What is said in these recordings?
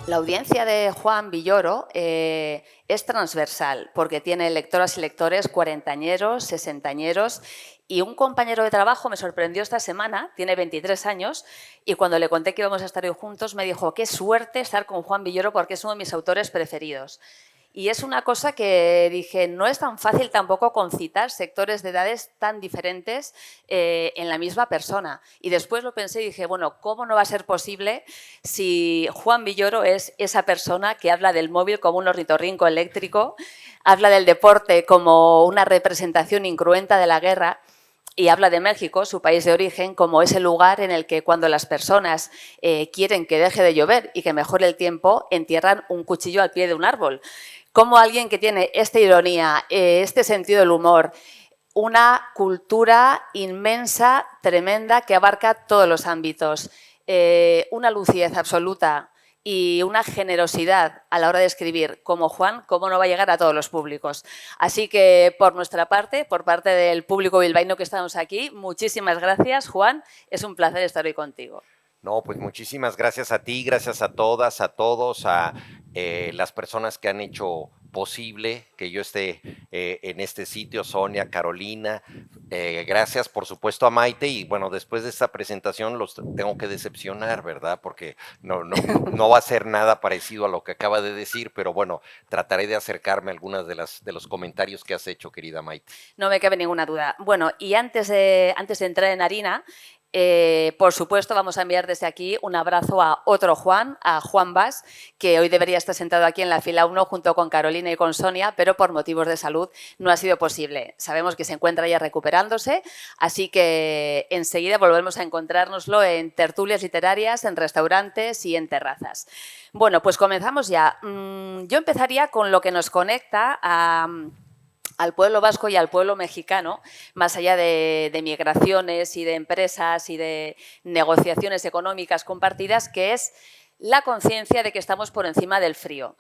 La audiencia de Juan Villoro es transversal porque tiene lectoras y lectores cuarentañeros, sesentañeros, y un compañero de trabajo me sorprendió esta semana, tiene 23 años, y cuando le conté que íbamos a estar hoy juntos me dijo: qué suerte estar con Juan Villoro porque es uno de mis autores preferidos. Y es una cosa que dije, no es tan fácil tampoco concitar sectores de edades tan diferentes en la misma persona. Y después lo pensé y dije, bueno, ¿cómo no va a ser posible si Juan Villoro es esa persona que habla del móvil como un ornitorrinco eléctrico, habla del deporte como una representación incruenta de la guerra? Y habla de México, su país de origen, como ese lugar en el que cuando las personas quieren que deje de llover y que mejore el tiempo, entierran un cuchillo al pie de un árbol. Como alguien que tiene esta ironía, este sentido del humor, una cultura inmensa, tremenda, que abarca todos los ámbitos, una lucidez absoluta y una generosidad a la hora de escribir como Juan, cómo no va a llegar a todos los públicos. Así que por nuestra parte, por parte del público bilbaíno que estamos aquí, muchísimas gracias, Juan. Es un placer estar hoy contigo. No, pues muchísimas gracias a ti, gracias a todas, a todos, a las personas que han hecho posible que yo esté en este sitio, Sonia, Carolina, gracias por supuesto a Maite y bueno, después de esta presentación los tengo que decepcionar, ¿verdad? Porque no va a ser nada parecido a lo que acaba de decir, pero bueno, trataré de acercarme a algunas de los comentarios que has hecho, querida Maite. No me cabe ninguna duda. Bueno, y antes de entrar en harina, por supuesto, vamos a enviar desde aquí un abrazo a otro Juan, a Juan Bas, que hoy debería estar sentado aquí en la fila 1 junto con Carolina y con Sonia, pero por motivos de salud no ha sido posible. Sabemos que se encuentra ya recuperándose, así que enseguida volvemos a encontrárnoslo en tertulias literarias, en restaurantes y en terrazas. Bueno, pues comenzamos ya. Yo empezaría con lo que nos conecta al pueblo vasco y al pueblo mexicano, más allá de migraciones y de empresas y de negociaciones económicas compartidas, que es la conciencia de que estamos por encima del frío.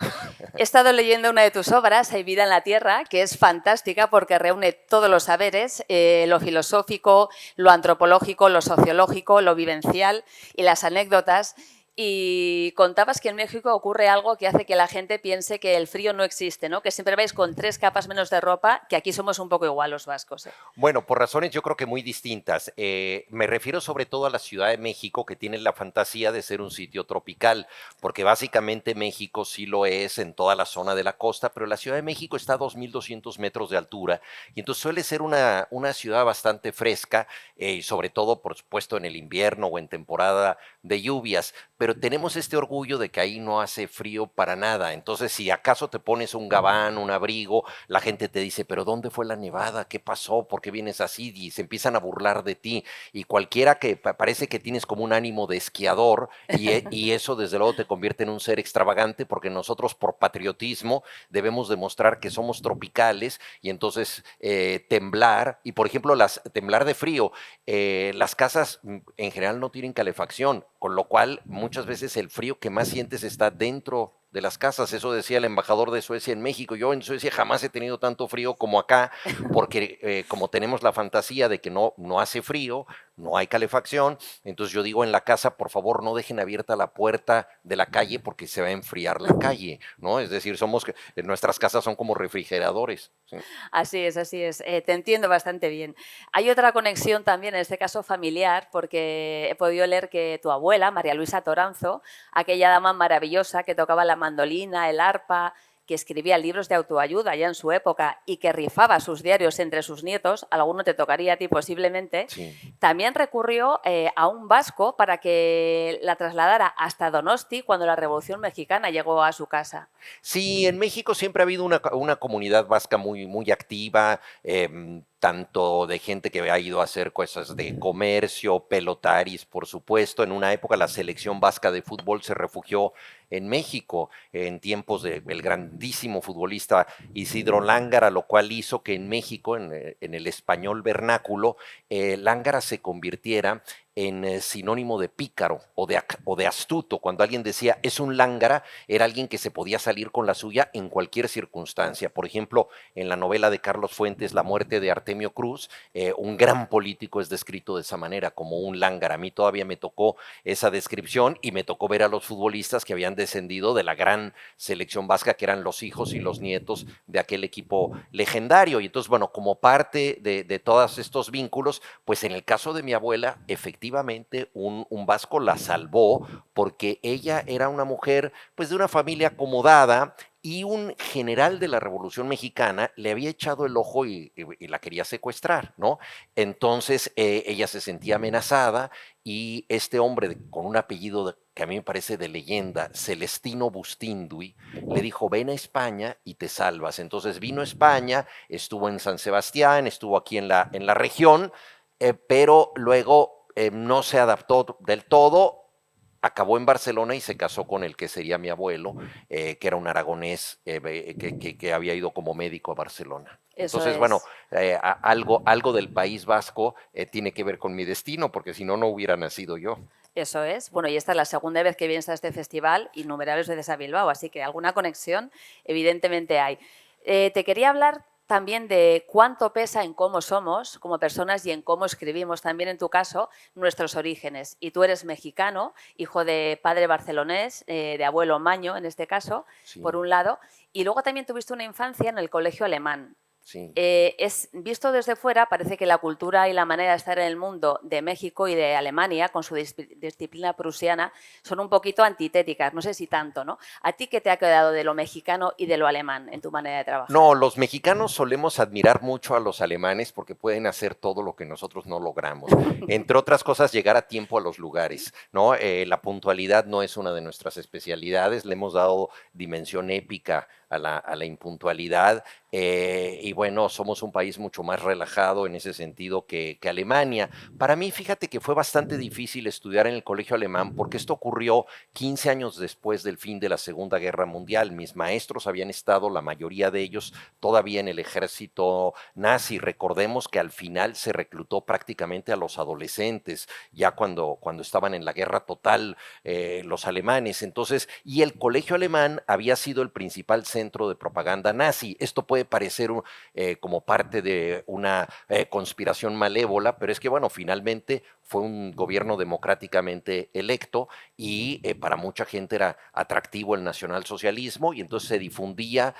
He estado leyendo una de tus obras, Hay vida en la tierra, que es fantástica porque reúne todos los saberes, lo filosófico, lo antropológico, lo sociológico, lo vivencial y las anécdotas. Y contabas que en México ocurre algo que hace que la gente piense que el frío no existe, ¿no? Que siempre vais con 3 capas menos de ropa, que aquí somos un poco igual los vascos, ¿eh? Bueno, por razones yo creo que muy distintas. Me refiero sobre todo a la Ciudad de México, que tiene la fantasía de ser un sitio tropical, porque básicamente México sí lo es en toda la zona de la costa, pero la Ciudad de México está a 2.200 metros de altura y entonces suele ser una ciudad bastante fresca, sobre todo, por supuesto, en el invierno o en temporada de lluvias, pero tenemos este orgullo de que ahí no hace frío para nada. Entonces, si acaso te pones un gabán, un abrigo, la gente te dice, pero ¿dónde fue la nevada? ¿Qué pasó? ¿Por qué vienes así? Y se empiezan a burlar de ti. Y cualquiera que parece que tienes como un ánimo de esquiador y eso desde luego te convierte en un ser extravagante porque nosotros por patriotismo debemos demostrar que somos tropicales y entonces temblar, y por ejemplo temblar de frío, las casas en general no tienen calefacción, con lo cual muchas veces el frío que más sientes está dentro de las casas. Eso decía el embajador de Suecia en México. Yo en Suecia jamás he tenido tanto frío como acá, porque como tenemos la fantasía de que no hace frío, no hay calefacción, entonces yo digo en la casa, por favor, no dejen abierta la puerta de la calle porque se va a enfriar la calle, ¿no? Es decir, nuestras casas son como refrigeradores, ¿sí? Así es, así es. Te entiendo bastante bien. Hay otra conexión también, en este caso familiar, porque he podido leer que tu abuela, María Luisa Toranzo, aquella dama maravillosa que tocaba la mandolina, el arpa, que escribía libros de autoayuda ya en su época y que rifaba sus diarios entre sus nietos, alguno te tocaría a ti posiblemente, Sí. también recurrió a un vasco para que la trasladara hasta Donosti cuando la Revolución Mexicana llegó a su casa. Sí, en México siempre ha habido una comunidad vasca muy activa, tanto de gente que ha ido a hacer cosas de comercio, pelotaris, por supuesto. En una época la selección vasca de fútbol se refugió en México en tiempos del grandísimo futbolista Isidro Lángara, lo cual hizo que en México, en el español vernáculo, Lángara se convirtiera en sinónimo de pícaro o de astuto. Cuando alguien decía es un lángara, era alguien que se podía salir con la suya en cualquier circunstancia. Por ejemplo, en la novela de Carlos Fuentes, La muerte de Artemio Cruz, un gran político es descrito de esa manera, como un lángara. A mí todavía me tocó esa descripción y me tocó ver a los futbolistas que habían descendido de la gran selección vasca, que eran los hijos y los nietos de aquel equipo legendario. Y entonces, bueno, como parte de todos estos vínculos, pues en el caso de mi abuela, efectivamente un vasco la salvó porque ella era una mujer pues de una familia acomodada y un general de la Revolución Mexicana le había echado el ojo y la quería secuestrar, ¿no? Entonces ella se sentía amenazada y este hombre con un apellido que a mí me parece de leyenda, Celestino Bustindui, le dijo, ven a España y te salvas. Entonces vino a España, estuvo en San Sebastián, estuvo aquí en la región, pero luego no se adaptó del todo, acabó en Barcelona y se casó con el que sería mi abuelo, que era un aragonés que había ido como médico a Barcelona. Eso Entonces, bueno, es. algo del País Vasco tiene que ver con mi destino, porque si no, no hubiera nacido yo. Eso es. Bueno, y esta es la segunda vez que vienes a este festival, innumerables veces a Bilbao, así que alguna conexión evidentemente hay. Te quería hablar también de cuánto pesa en cómo somos como personas y en cómo escribimos, también en tu caso, nuestros orígenes. Y tú eres mexicano, hijo de padre barcelonés, de abuelo maño en este caso, por Sí, un lado, y luego también tuviste una infancia en el colegio alemán. sí. Visto desde fuera, parece que la cultura y la manera de estar en el mundo de México y de Alemania, con su disciplina prusiana, son un poquito antitéticas, no sé si tanto, ¿no? ¿A ti qué te ha quedado de lo mexicano y de lo alemán en tu manera de trabajar? No, los mexicanos solemos admirar mucho a los alemanes porque pueden hacer todo lo que nosotros no logramos. Entre otras cosas, llegar a tiempo a los lugares, ¿no? La puntualidad no es una de nuestras especialidades, le hemos dado dimensión épica a la impuntualidad y bueno, somos un país mucho más relajado en ese sentido que Alemania. Para mí, fíjate que fue bastante difícil estudiar en el colegio alemán porque esto ocurrió 15 años después del fin de la Segunda Guerra Mundial. Mis maestros habían estado, la mayoría de ellos, todavía en el ejército nazi. Recordemos que al final se reclutó prácticamente a los adolescentes, ya cuando estaban en la guerra total los alemanes. Entonces, y el colegio alemán había sido el principal centro de propaganda nazi. Esto puede parecer como parte de una conspiración malévola, pero es que, bueno, finalmente fue un gobierno democráticamente electo y para mucha gente era atractivo el nacionalsocialismo y entonces se difundía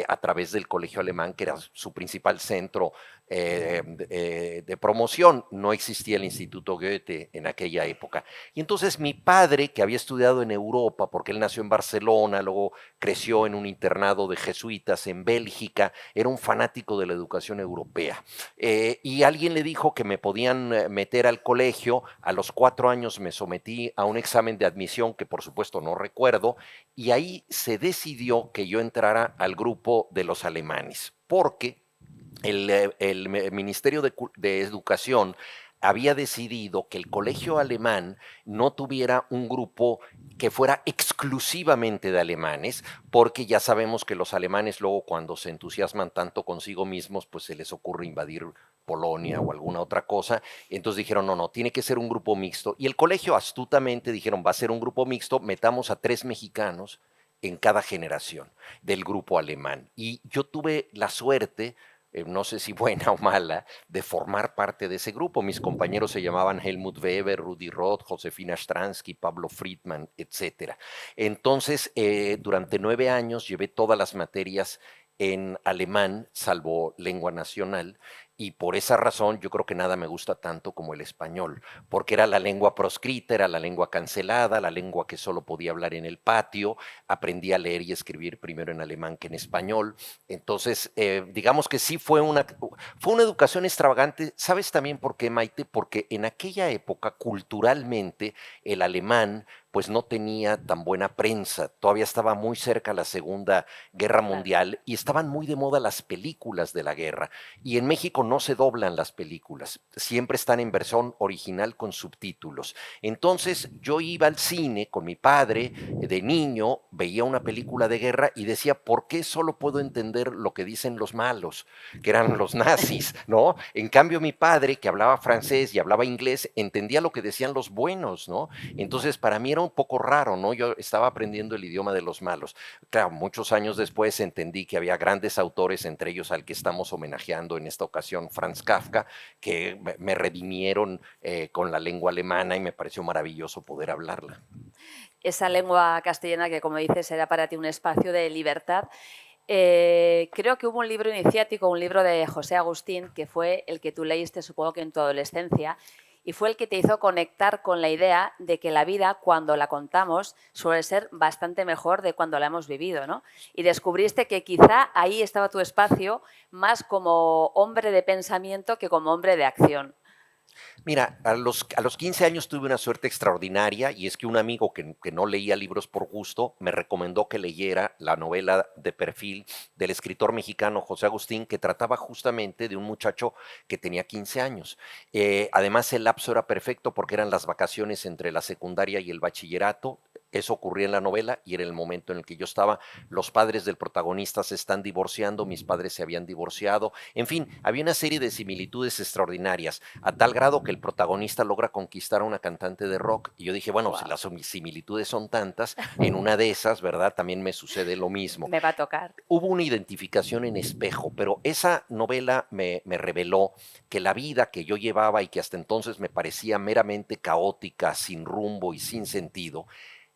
a través del colegio alemán, que era su principal centro de promoción. No existía el Instituto Goethe en aquella época. Y entonces mi padre, que había estudiado en Europa, porque él nació en Barcelona, luego creció en un internado de jesuitas en Bélgica, era un fanático de la educación europea. Y alguien le dijo que me podían meter al colegio. A los 4 años me sometí a un examen de admisión que por supuesto no recuerdo, y ahí se decidió que yo entrara al grupo de los alemanes, porque el Ministerio de Educación había decidido que el colegio alemán no tuviera un grupo que fuera exclusivamente de alemanes, porque ya sabemos que los alemanes luego cuando se entusiasman tanto consigo mismos, pues se les ocurre invadir Polonia o alguna otra cosa. Entonces dijeron, no, no, tiene que ser un grupo mixto. Y el colegio astutamente dijeron, va a ser un grupo mixto, metamos a 3 mexicanos en cada generación del grupo alemán. Y yo tuve la suerte, no sé si buena o mala, de formar parte de ese grupo. Mis compañeros se llamaban Helmut Weber, Rudi Roth, Josefina Stransky, Pablo Friedman, etcétera. Entonces, durante 9 años llevé todas las materias en alemán, salvo lengua nacional, y por esa razón yo creo que nada me gusta tanto como el español, porque era la lengua proscrita, era la lengua cancelada, la lengua que solo podía hablar en el patio. Aprendí a leer y escribir primero en alemán que en español. Entonces, digamos que sí fue una educación extravagante. ¿Sabes también por qué, Maite? Porque en aquella época, culturalmente, el alemán pues no tenía tan buena prensa. Todavía estaba muy cerca la Segunda Guerra Claro. Mundial y estaban muy de moda las películas de la guerra. Y en México no se doblan las películas, siempre están en versión original con subtítulos. Entonces yo iba al cine con mi padre de niño, veía una película de guerra y decía, ¿por qué solo puedo entender lo que dicen los malos, que eran los nazis, ¿no? En cambio mi padre, que hablaba francés y hablaba inglés, entendía lo que decían los buenos, ¿no? Entonces para mí era un poco raro, ¿no? Yo estaba aprendiendo el idioma de los malos. Claro, muchos años después entendí que había grandes autores, entre ellos al que estamos homenajeando en esta ocasión, Franz Kafka, que me redimieron con la lengua alemana y me pareció maravilloso poder hablarla. Esa lengua castellana que, como dices, era para ti un espacio de libertad. Creo que hubo un libro iniciático, un libro de José Agustín, que fue el que tú leíste, supongo que en tu adolescencia, y fue el que te hizo conectar con la idea de que la vida, cuando la contamos, suele ser bastante mejor de cuando la hemos vivido, ¿no? Y descubriste que quizá ahí estaba tu espacio más como hombre de pensamiento que como hombre de acción. Mira, a los 15 años tuve una suerte extraordinaria y es que un amigo que no leía libros por gusto me recomendó que leyera la novela de perfil del escritor mexicano José Agustín, que trataba justamente de un muchacho que tenía 15 años. Además, el lapso era perfecto porque eran las vacaciones entre la secundaria y el bachillerato. Eso ocurría en la novela y era el momento en el que yo estaba. Los padres del protagonista se están divorciando, mis padres se habían divorciado. En fin, había una serie de similitudes extraordinarias, a tal grado que el protagonista logra conquistar a una cantante de rock. Y yo dije, bueno, si Wow, las similitudes son tantas, en una de esas, ¿verdad? También me sucede lo mismo. me va a tocar. Hubo una identificación en espejo, pero esa novela me reveló que la vida que yo llevaba y que hasta entonces me parecía meramente caótica, sin rumbo y sin sentido,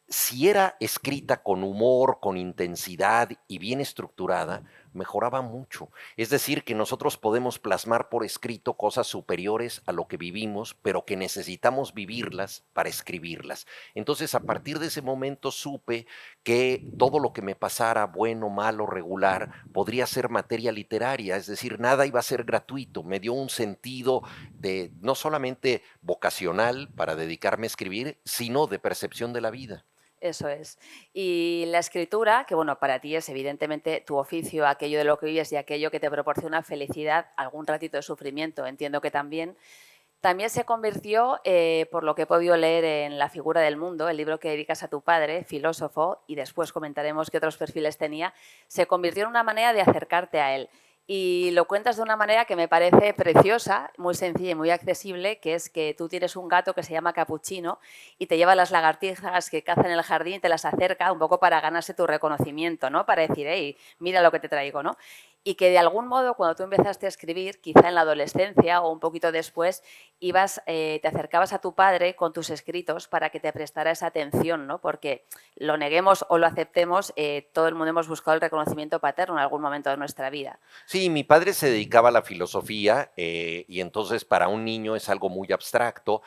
si era escrita con humor, con intensidad y bien estructurada, mejoraba mucho. Es decir, que nosotros podemos plasmar por escrito cosas superiores a lo que vivimos, pero que necesitamos vivirlas para escribirlas. Entonces, a partir de ese momento supe que todo lo que me pasara, bueno, malo, regular, podría ser materia literaria, es decir, nada iba a ser gratuito. Me dio un sentido de no solamente vocacional para dedicarme a escribir, sino de percepción de la vida. Eso es. Y la escritura, que bueno, para ti es evidentemente tu oficio, aquello de lo que vives y aquello que te proporciona felicidad, algún ratito de sufrimiento, entiendo que también, también se convirtió, por lo que he podido leer en La figura del mundo, el libro que dedicas a tu padre, filósofo, y después comentaremos qué otros perfiles tenía, se convirtió en una manera de acercarte a él. Y lo cuentas de una manera que me parece preciosa, muy sencilla y muy accesible, que es que tú tienes un gato que se llama Capuchino y te lleva las lagartijas que caza en el jardín y te las acerca un poco para ganarse tu reconocimiento, ¿no? Para decir, hey, mira lo que te traigo, ¿no? Y que de algún modo cuando tú empezaste a escribir, quizá en la adolescencia o un poquito después, te acercabas a tu padre con tus escritos para que te prestara esa atención, ¿no? Porque lo neguemos o lo aceptemos, todo el mundo hemos buscado el reconocimiento paterno en algún momento de nuestra vida. Sí, mi padre se dedicaba a la filosofía y entonces para un niño es algo muy abstracto.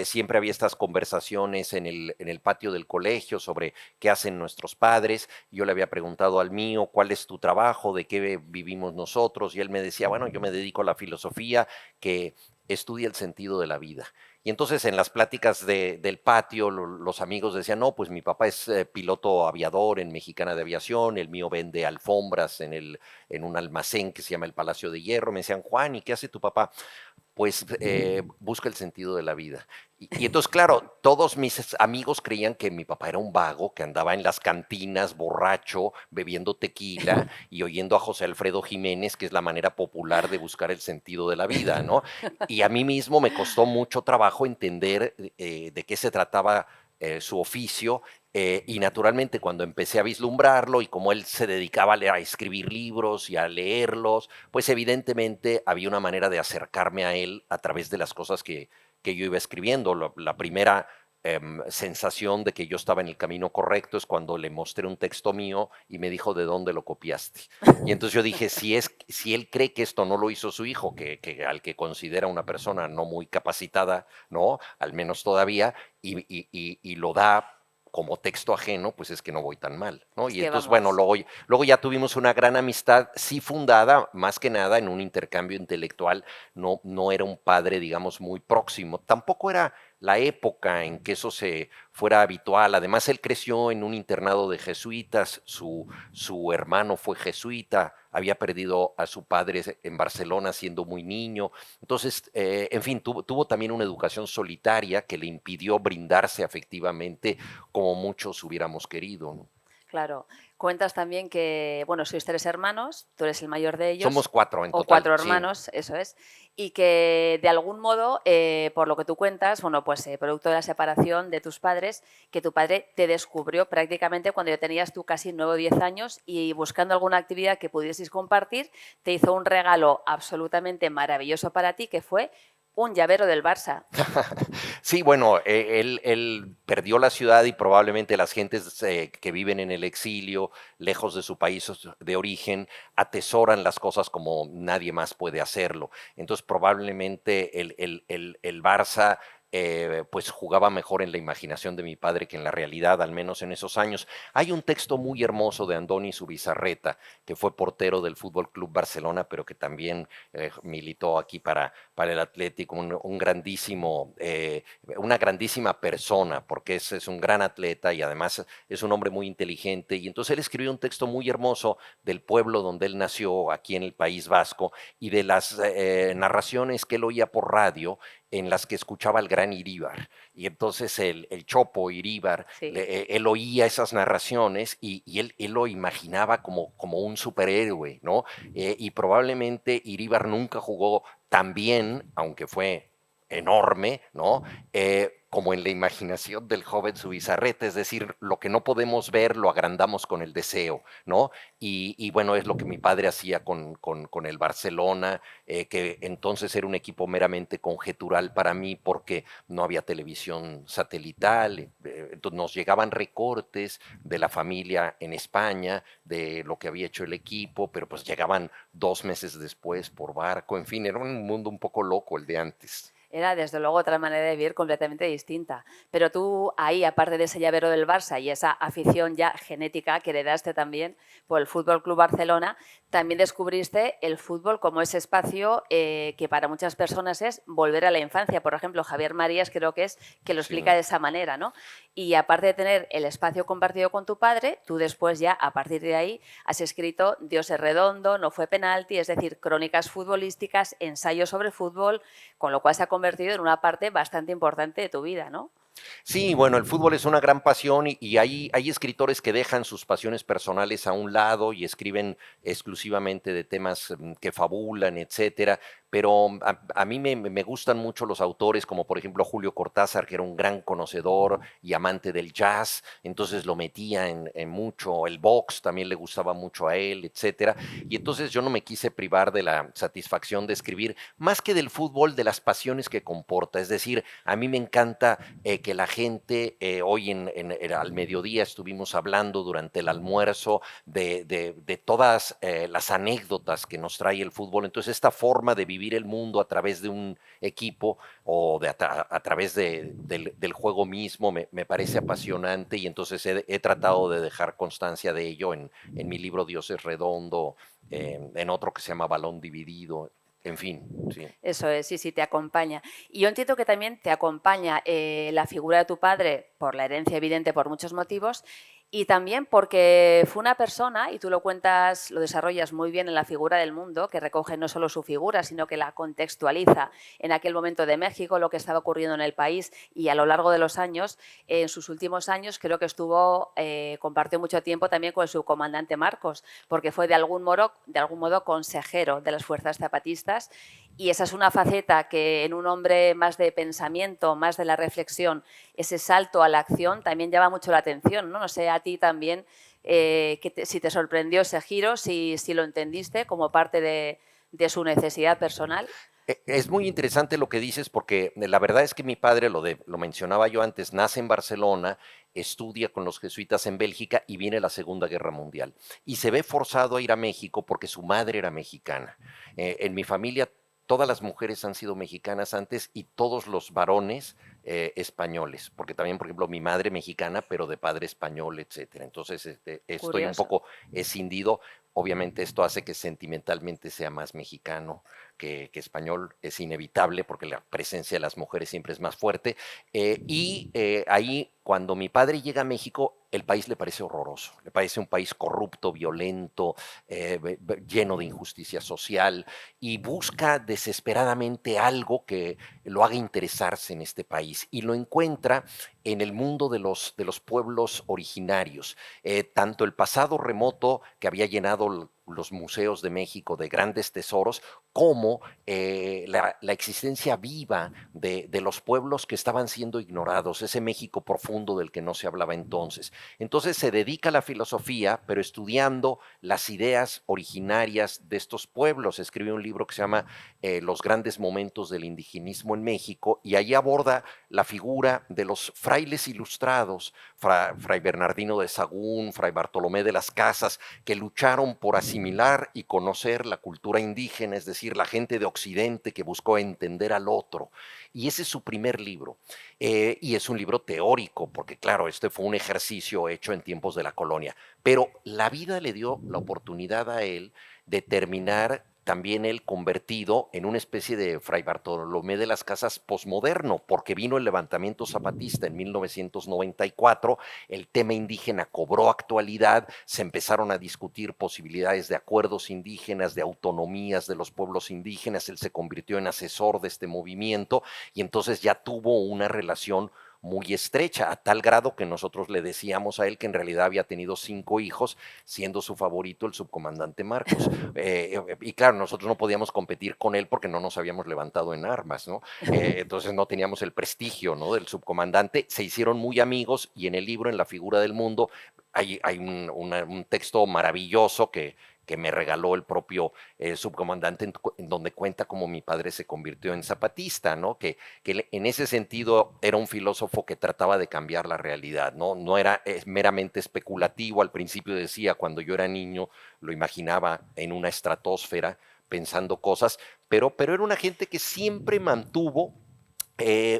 Siempre había estas conversaciones en el patio del colegio sobre qué hacen nuestros padres. Yo le había preguntado al mío, ¿cuál es tu trabajo? ¿De qué vivimos nosotros? Y él me decía, bueno, yo me dedico a la filosofía que estudia el sentido de la vida. Y entonces en las pláticas del patio los amigos decían, no, pues mi papá es piloto aviador en Mexicana de Aviación, el mío vende alfombras en un almacén que se llama el Palacio de Hierro. Me decían, Juan, ¿y qué hace tu papá? Pues busca el sentido de la vida. Y entonces, claro, todos mis amigos creían que mi papá era un vago, que andaba en las cantinas borracho, bebiendo tequila y oyendo a José Alfredo Jiménez, que es la manera popular de buscar el sentido de la vida, ¿no? Y a mí mismo me costó mucho trabajo entender de qué se trataba su oficio y naturalmente cuando empecé a vislumbrarlo y como él se dedicaba a escribir libros y a leerlos, pues evidentemente había una manera de acercarme a él a través de las cosas que yo iba escribiendo. La primera sensación de que yo estaba en el camino correcto es cuando le mostré un texto mío y me dijo de dónde lo copiaste. Y entonces yo dije, si él cree que esto no lo hizo su hijo, al que considera una persona no muy capacitada, ¿no? Al menos todavía, y lo da como texto ajeno, pues es que no voy tan mal, ¿no? Es Y que entonces, bueno, vamos, luego ya tuvimos una gran amistad, sí fundada más que nada en un intercambio intelectual, no era un padre, digamos, muy próximo, tampoco era la época en que eso se fuera habitual. Además, él creció en un internado de jesuitas, su hermano fue jesuita, había perdido a su padre en Barcelona siendo muy niño. Entonces, en fin, tuvo también una educación solitaria que le impidió brindarse afectivamente como muchos hubiéramos querido, ¿no? Claro. Cuentas también que, bueno, sois 3 hermanos, tú eres el mayor de Somos ellos, 4 en o total, 4 sí. hermanos, eso es, y que de algún modo, por lo que tú cuentas, bueno, pues producto de la separación de tus padres, que tu padre te descubrió prácticamente cuando ya tenías tú casi 9 o 10 años y buscando alguna actividad que pudieseis compartir, te hizo un regalo absolutamente maravilloso para ti, que fue un llavero del Barça. Sí, bueno, él perdió la ciudad y probablemente las gentes que viven en el exilio, lejos de su país de origen, atesoran las cosas como nadie más puede hacerlo. Entonces, probablemente el Barça pues jugaba mejor en la imaginación de mi padre que en la realidad, al menos en esos años. Hay un texto muy hermoso de Andoni Zubizarreta, que fue portero del Fútbol Club Barcelona, pero que también militó aquí para el Atlético, un grandísimo, una grandísima persona, porque es un gran atleta y además es un hombre muy inteligente. Y entonces él escribió un texto muy hermoso del pueblo donde él nació, aquí en el País Vasco, y de las narraciones que él oía por radio en las que escuchaba al gran Iríbar. Y entonces el Chopo Iríbar, Sí. él oía esas narraciones y él lo imaginaba como un superhéroe, ¿no? Y probablemente Iríbar nunca jugó tan bien, aunque fue enorme, ¿no? Como en la imaginación del joven Zubizarreta, es decir, lo que no podemos ver lo agrandamos con el deseo, ¿no? Y bueno, es lo que mi padre hacía con el Barcelona, que entonces era un equipo meramente conjetural para mí porque no había televisión satelital, entonces nos llegaban recortes de la familia en España, de lo que había hecho el equipo, pero pues llegaban 2 meses después por barco, en fin, era un mundo un poco loco el de antes. Era, desde luego, otra manera de vivir completamente distinta. Pero tú ahí, aparte de ese llavero del Barça y esa afición ya genética que heredaste también por el Fútbol Club Barcelona, también descubriste el fútbol como ese espacio que para muchas personas es volver a la infancia. Por ejemplo, Javier Marías creo que es que lo explica Sí. de esa manera, ¿no? Y aparte de tener el espacio compartido con tu padre, tú después ya, a partir de ahí, has escrito Dios es redondo, no fue penalti, es decir, crónicas futbolísticas, ensayos sobre fútbol, con lo cual se ha convertido en una parte bastante importante de tu vida, ¿no? Sí, bueno, el fútbol es una gran pasión y hay escritores que dejan sus pasiones personales a un lado y escriben exclusivamente de temas que fabulan, etcétera. Pero a mí me gustan mucho los autores, como por ejemplo Julio Cortázar, que era un gran conocedor y amante del jazz, entonces lo metía en mucho, el box también le gustaba mucho a él, etcétera. Y entonces yo no me quise privar de la satisfacción de escribir, más que del fútbol, de las pasiones que comporta. Es decir, a mí me encanta que la gente, hoy al mediodía estuvimos hablando durante el almuerzo de todas las anécdotas que nos trae el fútbol. Entonces, esta forma de vivir el mundo a través de un equipo o a través del juego mismo me parece apasionante y entonces he tratado de dejar constancia de ello en mi libro Dios es redondo, en otro que se llama Balón dividido, en fin, sí. Eso es, sí, sí, te acompaña. Y yo entiendo que también te acompaña la figura de tu padre por la herencia evidente, por muchos motivos, y también porque fue una persona, y tú lo cuentas, lo desarrollas muy bien en La figura del mundo, que recoge no solo su figura, sino que la contextualiza en aquel momento de México, lo que estaba ocurriendo en el país y a lo largo de los años, en sus últimos años creo que compartió mucho tiempo también con el subcomandante Marcos, porque fue de algún modo consejero de las fuerzas zapatistas. Y esa es una faceta que en un hombre más de pensamiento, más de la reflexión, ese salto a la acción también llama mucho la atención, ¿no? No sé, a ti también, si te sorprendió ese giro, si lo entendiste como parte de su necesidad personal. Es muy interesante lo que dices porque la verdad es que mi padre, lo mencionaba yo antes, nace en Barcelona, estudia con los jesuitas en Bélgica y viene la Segunda Guerra Mundial. Y se ve forzado a ir a México porque su madre era mexicana. En mi familia todas las mujeres han sido mexicanas antes y todos los varones españoles, porque también, por ejemplo, mi madre mexicana, pero de padre español, etcétera. Entonces, estoy un Curioso. poco escindido. Obviamente esto hace que sentimentalmente sea más mexicano que español, es inevitable porque la presencia de las mujeres siempre es más fuerte. Ahí, cuando mi padre llega a México, el país le parece horroroso, le parece un país corrupto, violento, lleno de injusticia social, y busca desesperadamente algo que lo haga interesarse en este país, y lo encuentra en el mundo de los pueblos originarios, tanto el pasado remoto que había llenado los museos de México de grandes tesoros, como la existencia viva de los pueblos que estaban siendo ignorados, ese México profundo del que no se hablaba entonces. Entonces se dedica a la filosofía, pero estudiando las ideas originarias de estos pueblos. Escribe un libro que se llama Los grandes momentos del indigenismo en México, y allí aborda la figura de los frailes ilustrados, Fray Bernardino de Sahagún, Fray Bartolomé de las Casas, que lucharon por asimilar y conocer la cultura indígena, es decir, la gente de Occidente que buscó entender al otro. Y ese es su primer libro. Y es un libro teórico, porque claro, este fue un ejercicio hecho en tiempos de la colonia, pero la vida le dio la oportunidad a él de terminar también él convertido en una especie de Fray Bartolomé de las Casas posmoderno, porque vino el levantamiento zapatista en 1994, el tema indígena cobró actualidad, se empezaron a discutir posibilidades de acuerdos indígenas, de autonomías de los pueblos indígenas, él se convirtió en asesor de este movimiento, y entonces ya tuvo una relación muy estrecha, a tal grado que nosotros le decíamos a él que en realidad había tenido 5 hijos, siendo su favorito el subcomandante Marcos. Y claro, nosotros no podíamos competir con él porque no nos habíamos levantado en armas, ¿no? Entonces no teníamos el prestigio, ¿no?, del subcomandante. Se hicieron muy amigos, y en el libro, en La figura del mundo, hay un texto maravilloso que me regaló el propio subcomandante, en donde cuenta cómo mi padre se convirtió en zapatista, ¿no? Que en ese sentido era un filósofo que trataba de cambiar la realidad, ¿no? No era meramente especulativo. Al principio decía, cuando yo era niño, lo imaginaba en una estratosfera pensando cosas, pero era una gente que siempre mantuvo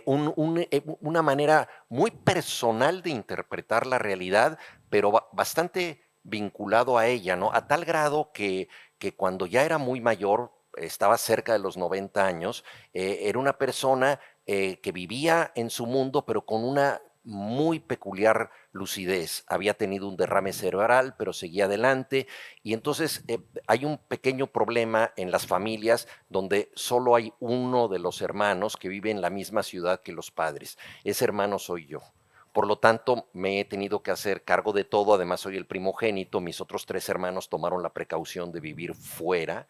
una manera muy personal de interpretar la realidad, pero bastante vinculado a ella, ¿no? A tal grado que cuando ya era muy mayor, estaba cerca de los 90 años, era una persona que vivía en su mundo, pero con una muy peculiar lucidez. Había tenido un derrame cerebral, pero seguía adelante. Y entonces hay un pequeño problema en las familias donde solo hay uno de los hermanos que vive en la misma ciudad que los padres. Ese hermano soy yo. Por lo tanto, me he tenido que hacer cargo de todo. Además, soy el primogénito. Mis otros 3 hermanos tomaron la precaución de vivir fuera,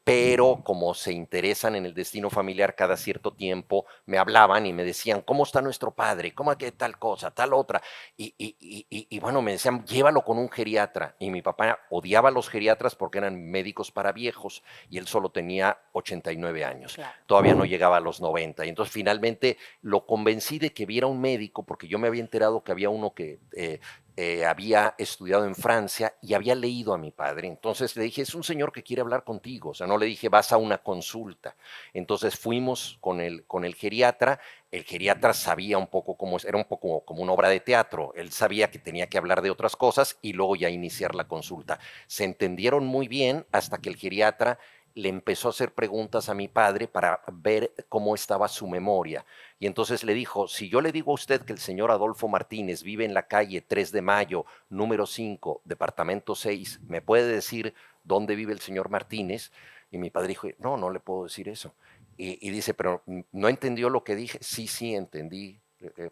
pero como se interesan en el destino familiar, cada cierto tiempo me hablaban y me decían, ¿cómo está nuestro padre? ¿Cómo que tal cosa, tal otra? Y bueno, me decían, llévalo con un geriatra. Y mi papá odiaba a los geriatras porque eran médicos para viejos, y él solo tenía 89 años. Claro. Todavía no llegaba a los 90. Y entonces finalmente lo convencí de que viera un médico, porque yo me había enterado que había uno que había estudiado en Francia y había leído a mi padre. Entonces le dije, es un señor que quiere hablar contigo. O sea, no le dije, vas a una consulta. Entonces fuimos con el geriatra. El geriatra sabía un poco cómo, era un poco como una obra de teatro. Él sabía que tenía que hablar de otras cosas y luego ya iniciar la consulta. Se entendieron muy bien hasta que el geriatra le empezó a hacer preguntas a mi padre para ver cómo estaba su memoria. Y entonces le dijo, si yo le digo a usted que el señor Adolfo Martínez vive en la calle 3 de Mayo, número 5, departamento 6, ¿me puede decir dónde vive el señor Martínez? Y mi padre dijo, no, no le puedo decir eso. Y dice, pero ¿no entendió lo que dije? Sí, sí, entendí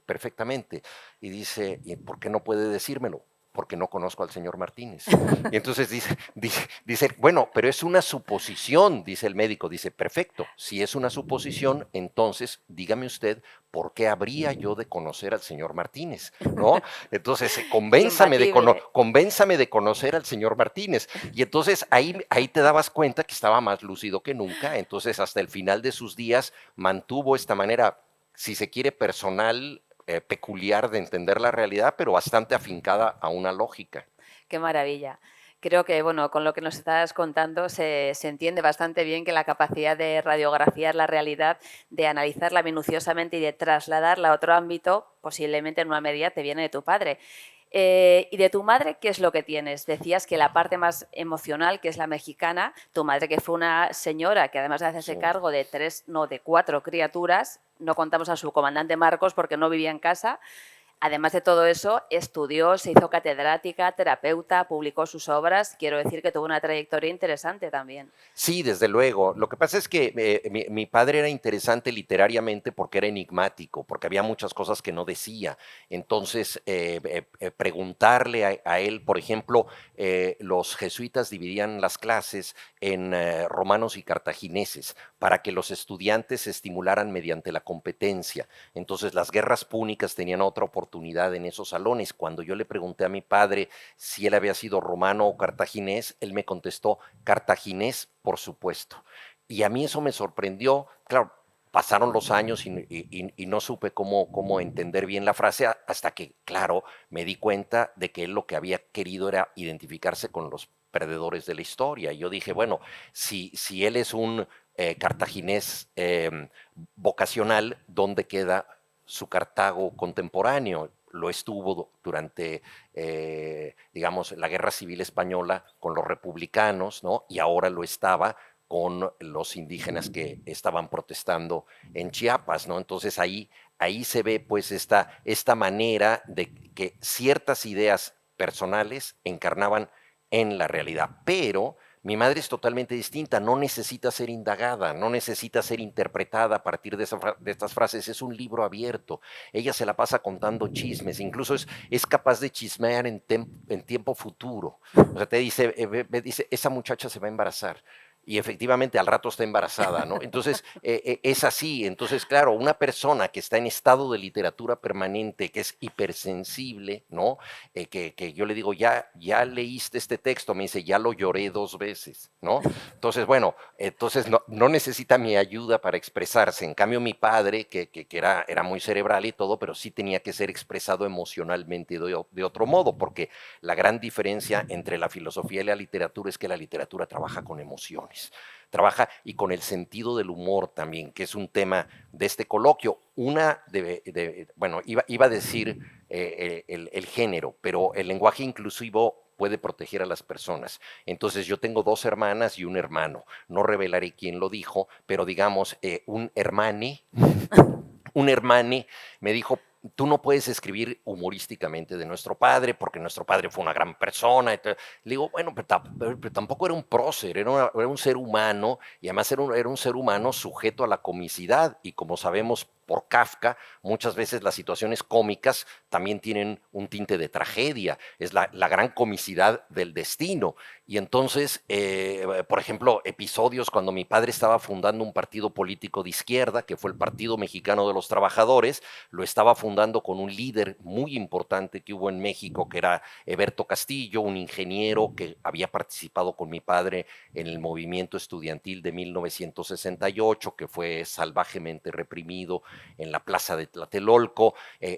perfectamente. Y dice, ¿y por qué no puede decírmelo? Porque no conozco al señor Martínez. Y entonces dice, bueno, pero es una suposición, dice el médico. Dice, perfecto, si es una suposición, entonces dígame usted por qué habría yo de conocer al señor Martínez, ¿no? Entonces, Imbatible. convénzame de conocer al señor Martínez. Y entonces ahí te dabas cuenta que estaba más lúcido que nunca. Entonces, hasta el final de sus días mantuvo esta manera, si se quiere, personal, peculiar de entender la realidad, pero bastante afincada a una lógica. Qué maravilla. Creo que, bueno, con lo que nos estás contando se entiende bastante bien que la capacidad de radiografiar la realidad, de analizarla minuciosamente y de trasladarla a otro ámbito, posiblemente en una medida te viene de tu padre. ¿Y de tu madre qué es lo que tienes? Decías que la parte más emocional, que es la mexicana, tu madre que fue una señora que además de hacerse Sí. cargo de de 4 criaturas, no contamos a su comandante Marcos porque no vivía en casa. Además de todo eso, estudió, se hizo catedrática, terapeuta, publicó sus obras. Quiero decir que tuvo una trayectoria interesante también. Sí, desde luego. Lo que pasa es que mi padre era interesante literariamente porque era enigmático, porque había muchas cosas que no decía. Entonces, preguntarle a él, por ejemplo, los jesuitas dividían las clases en romanos y cartagineses para que los estudiantes se estimularan mediante la competencia. Entonces, las guerras púnicas tenían otra oportunidad en esos salones. Cuando yo le pregunté a mi padre si él había sido romano o cartaginés, él me contestó cartaginés, por supuesto. Y a mí eso me sorprendió. Claro, pasaron los años y no supe cómo entender bien la frase hasta que, claro, me di cuenta de que él lo que había querido era identificarse con los perdedores de la historia. Y yo dije, bueno, si él es un cartaginés vocacional, ¿dónde queda su Cartago contemporáneo? Lo estuvo durante, digamos, la Guerra Civil Española con los republicanos, ¿no? Y ahora lo estaba con los indígenas que estaban protestando en Chiapas, ¿no? Entonces ahí se ve pues esta manera de que ciertas ideas personales encarnaban en la realidad, pero mi madre es totalmente distinta, no necesita ser indagada, no necesita ser interpretada a partir de estas frases, es un libro abierto. Ella se la pasa contando chismes, incluso es capaz de chismear en tiempo futuro. O sea, te dice, dice, esa muchacha se va a embarazar. Y efectivamente al rato está embarazada, ¿no? Entonces, es así. Entonces, claro, una persona que está en estado de literatura permanente, que es hipersensible, ¿no? Que yo le digo, ya leíste este texto, me dice, ya lo lloré 2 veces, ¿no? Entonces, bueno, entonces no necesita mi ayuda para expresarse. En cambio, mi padre, que era muy cerebral y todo, pero sí tenía que ser expresado emocionalmente de otro modo, porque la gran diferencia entre la filosofía y la literatura es que la literatura trabaja con emociones, trabaja y con el sentido del humor también, que es un tema de este coloquio. Bueno, iba a decir el género, pero el lenguaje inclusivo puede proteger a las personas. Entonces yo tengo 2 hermanas y un hermano. No revelaré quién lo dijo, pero digamos, un hermane me dijo, tú no puedes escribir humorísticamente de nuestro padre porque nuestro padre fue una gran persona. Le digo, bueno, pero tampoco era un prócer, era un ser humano y además era un ser humano sujeto a la comicidad y como sabemos por Kafka, muchas veces las situaciones cómicas también tienen un tinte de tragedia, es la gran comicidad del destino. Y entonces, por ejemplo, episodios cuando mi padre estaba fundando un partido político de izquierda, que fue el Partido Mexicano de los Trabajadores, lo estaba fundando con un líder muy importante que hubo en México, que era Eberto Castillo, un ingeniero que había participado con mi padre en el movimiento estudiantil de 1968, que fue salvajemente reprimido en la plaza de Tlatelolco.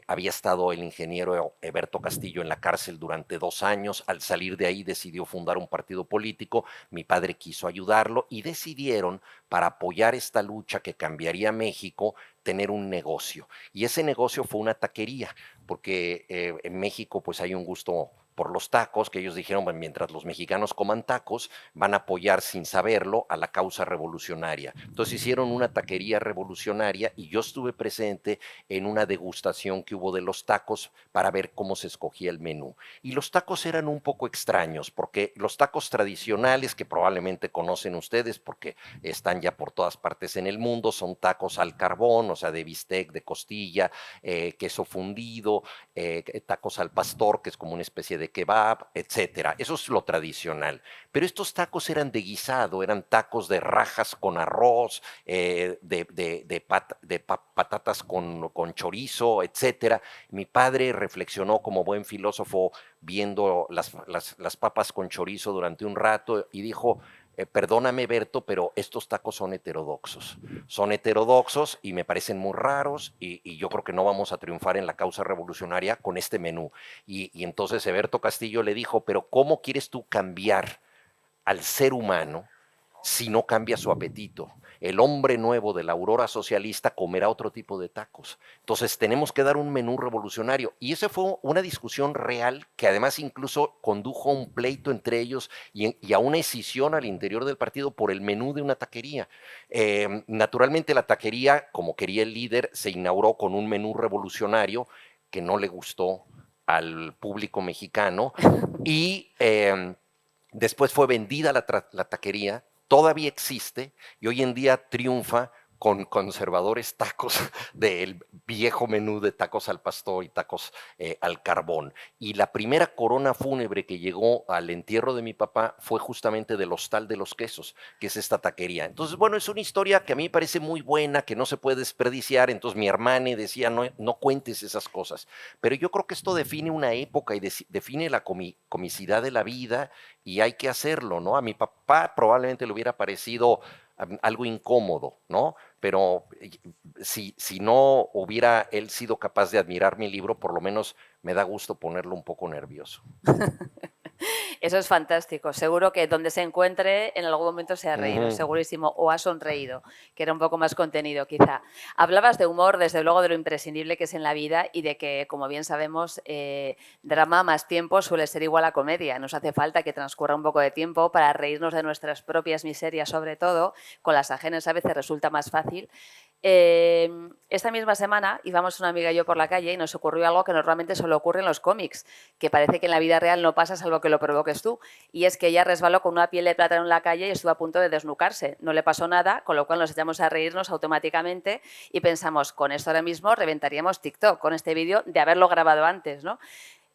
Había estado el ingeniero Eberto Castillo en la cárcel durante 2 años. Al salir de ahí decidió fundar un partido político. Mi padre quiso ayudarlo y decidieron, para apoyar esta lucha que cambiaría México, tener un negocio. Y ese negocio fue una taquería, porque en México pues hay un gusto por los tacos, que ellos dijeron, bueno, mientras los mexicanos coman tacos, van a apoyar sin saberlo a la causa revolucionaria. Entonces hicieron una taquería revolucionaria y yo estuve presente en una degustación que hubo de los tacos para ver cómo se escogía el menú. Y los tacos eran un poco extraños, porque los tacos tradicionales, que probablemente conocen ustedes porque están ya por todas partes en el mundo, son tacos al carbón, o sea, de bistec, de costilla, queso fundido, tacos al pastor, que es como una especie de kebab, etcétera. Eso es lo tradicional. Pero estos tacos eran de guisado, eran tacos de rajas con arroz, patatas con chorizo, etcétera. Mi padre reflexionó como buen filósofo viendo las papas con chorizo durante un rato y dijo, perdóname Berto, pero estos tacos son heterodoxos. Son heterodoxos y me parecen muy raros y yo creo que no vamos a triunfar en la causa revolucionaria con este menú. Y entonces Eberto Castillo le dijo, pero ¿cómo quieres tú cambiar al ser humano si no cambia su apetito? El hombre nuevo de la aurora socialista comerá otro tipo de tacos. Entonces tenemos que dar un menú revolucionario. Y esa fue una discusión real que además incluso condujo a un pleito entre ellos y a una escisión al interior del partido por el menú de una taquería. Naturalmente la taquería, como quería el líder, se inauguró con un menú revolucionario que no le gustó al público mexicano y después fue vendida la taquería, todavía existe y hoy en día triunfa con conservadores tacos del viejo menú de tacos al pastor y tacos al carbón. Y la primera corona fúnebre que llegó al entierro de mi papá fue justamente del Hostal de los Quesos, que es esta taquería. Entonces, bueno, es una historia que a mí me parece muy buena, que no se puede desperdiciar. Entonces mi hermana decía, no, no cuentes esas cosas. Pero yo creo que esto define una época y define la comicidad de la vida y hay que hacerlo, ¿no? A mi papá probablemente le hubiera parecido algo incómodo, ¿no? Pero si no hubiera él sido capaz de admirar mi libro, por lo menos me da gusto ponerlo un poco nervioso. Eso es fantástico. Seguro que donde se encuentre en algún momento se ha reído, segurísimo, o ha sonreído, que era un poco más contenido quizá. Hablabas de humor, desde luego de lo imprescindible que es en la vida y de que, como bien sabemos, drama más tiempo suele ser igual a comedia. Nos hace falta que transcurra un poco de tiempo para reírnos de nuestras propias miserias, sobre todo. Con las ajenas a veces resulta más fácil. Esta misma semana íbamos una amiga y yo por la calle y nos ocurrió algo que normalmente solo ocurre en los cómics, que parece que en la vida real no pasa salvo que lo provoques tú, y es que ella resbaló con una piel de plátano en la calle y estuvo a punto de desnucarse. No le pasó nada, con lo cual nos echamos a reírnos automáticamente y pensamos, con esto ahora mismo reventaríamos TikTok, con este vídeo de haberlo grabado antes, ¿no?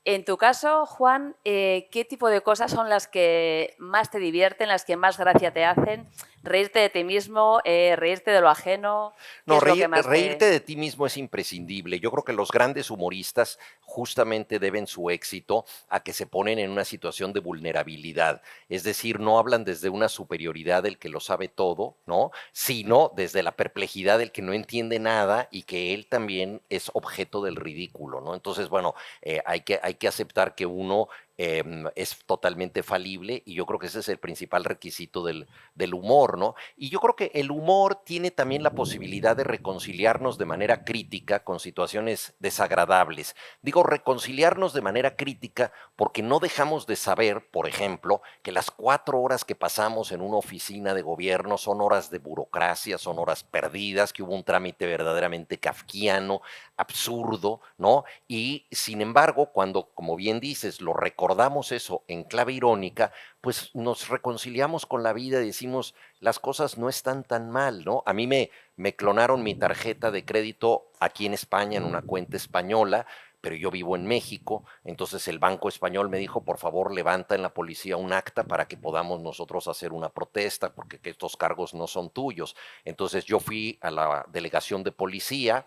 En tu caso, Juan, ¿qué tipo de cosas son las que más te divierten, las que más gracia te hacen? ¿Reírte de ti mismo, reírte de lo ajeno? ¿Qué No, es lo que más reírte de ti mismo es imprescindible. Yo creo que los grandes humoristas justamente deben su éxito a que se ponen en una situación de vulnerabilidad. Es decir, no hablan desde una superioridad del que lo sabe todo, ¿no? Sino desde la perplejidad del que no entiende nada y que él también es objeto del ridículo, ¿no? Entonces, bueno, hay que aceptar que uno es totalmente falible y yo creo que ese es el principal requisito del humor, ¿no? Y yo creo que el humor tiene también la posibilidad de reconciliarnos de manera crítica con situaciones desagradables. Digo, reconciliarnos de manera crítica porque no dejamos de saber, por ejemplo, que las 4 horas que pasamos en una oficina de gobierno son horas de burocracia, son horas perdidas, que hubo un trámite verdaderamente kafkiano, absurdo, ¿no? Y sin embargo, cuando, como bien dices, lo recordamos eso en clave irónica, pues nos reconciliamos con la vida y decimos, las cosas no están tan mal, ¿no? A mí me clonaron mi tarjeta de crédito aquí en España, en una cuenta española, pero yo vivo en México, entonces el Banco Español me dijo, por favor, levanta en la policía un acta para que podamos nosotros hacer una protesta, porque que estos cargos no son tuyos. Entonces yo fui a la delegación de policía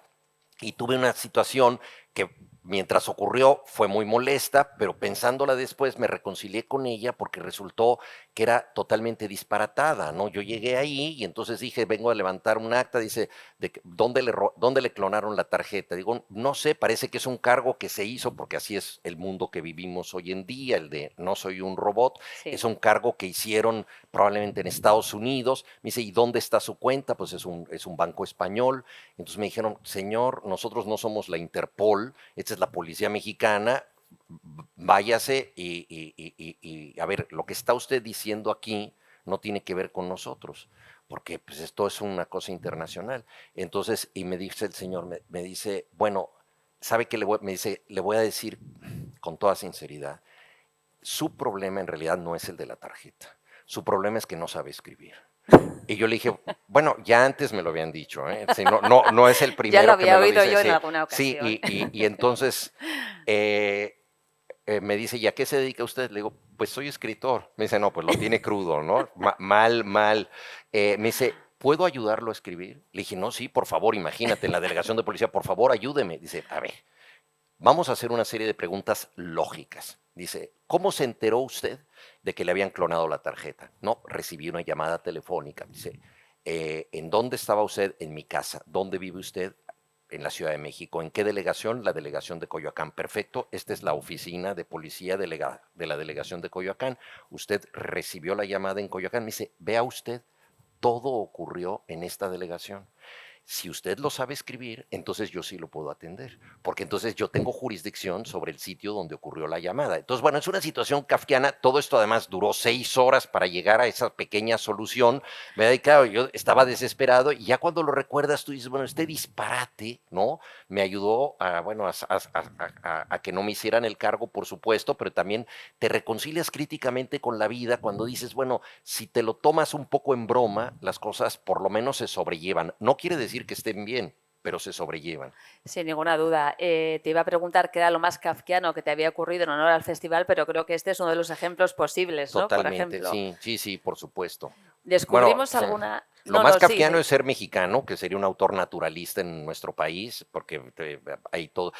y tuve una situación que mientras ocurrió fue muy molesta, pero pensándola después me reconcilié con ella porque resultó que era totalmente disparatada, ¿no? Yo llegué ahí y entonces dije, vengo a levantar un acta, dice, ¿dónde le clonaron la tarjeta? Digo, no sé, parece que es un cargo que se hizo, porque así es el mundo que vivimos hoy en día, el de no soy un robot, Sí. es un cargo que hicieron probablemente en Estados Unidos. Me dice, ¿y dónde está su cuenta? Pues es un banco español. Entonces me dijeron, señor, nosotros no somos la Interpol, esta es la policía mexicana, váyase y a ver, lo que está usted diciendo aquí no tiene que ver con nosotros, porque pues esto es una cosa internacional. Entonces, y me dice el señor, me dice, bueno, ¿sabe qué me dice, le voy a decir con toda sinceridad, su problema en realidad no es el de la tarjeta, su problema es que no sabe escribir. Y yo le dije, bueno, ya antes me lo habían dicho, ¿eh? Sí, no es el primero Ya lo que me había lo oído dice. yo Sí, en alguna sí, ocasión. y entonces me dice, ¿y a qué se dedica usted? Le digo, pues soy escritor. Me dice, no, pues lo tiene crudo, ¿no? Mal. Me dice, ¿puedo ayudarlo a escribir? Le dije, no, sí, por favor, imagínate, en la delegación de policía, por favor, ayúdeme. Dice, a ver, vamos a hacer una serie de preguntas lógicas. Dice, ¿cómo se enteró usted de que le habían clonado la tarjeta? No, recibí una llamada telefónica. Dice, ¿en dónde estaba usted? En mi casa. ¿Dónde vive usted? En la Ciudad de México. ¿En qué delegación? La delegación de Coyoacán. Perfecto, esta es la oficina de policía de la delegación de Coyoacán. Usted recibió la llamada en Coyoacán. Me dice, vea usted, todo ocurrió en esta delegación. Si usted lo sabe escribir, entonces yo sí lo puedo atender, porque entonces yo tengo jurisdicción sobre el sitio donde ocurrió la llamada. Entonces, bueno, es una situación kafkiana. Todo esto además duró 6 horas para llegar a esa pequeña solución, ¿verdad? Y claro, yo estaba desesperado y ya cuando lo recuerdas tú dices, bueno, este disparate, ¿no? Me ayudó a, bueno, a que no me hicieran el cargo, por supuesto, pero también te reconcilias críticamente con la vida cuando dices, bueno, si te lo tomas un poco en broma, las cosas por lo menos se sobrellevan. No quiere decir que estén bien, pero se sobrellevan. Sin ninguna duda. Te iba a preguntar qué era lo más kafkiano que te había ocurrido en honor al festival, pero creo que este es uno de los ejemplos posibles, ¿no? Por Totalmente, ejemplo, sí, por supuesto. Bueno, descubrimos alguna... lo No, más no, sí, kafkiano es ser mexicano, que sería un autor naturalista en nuestro país, porque hay todo.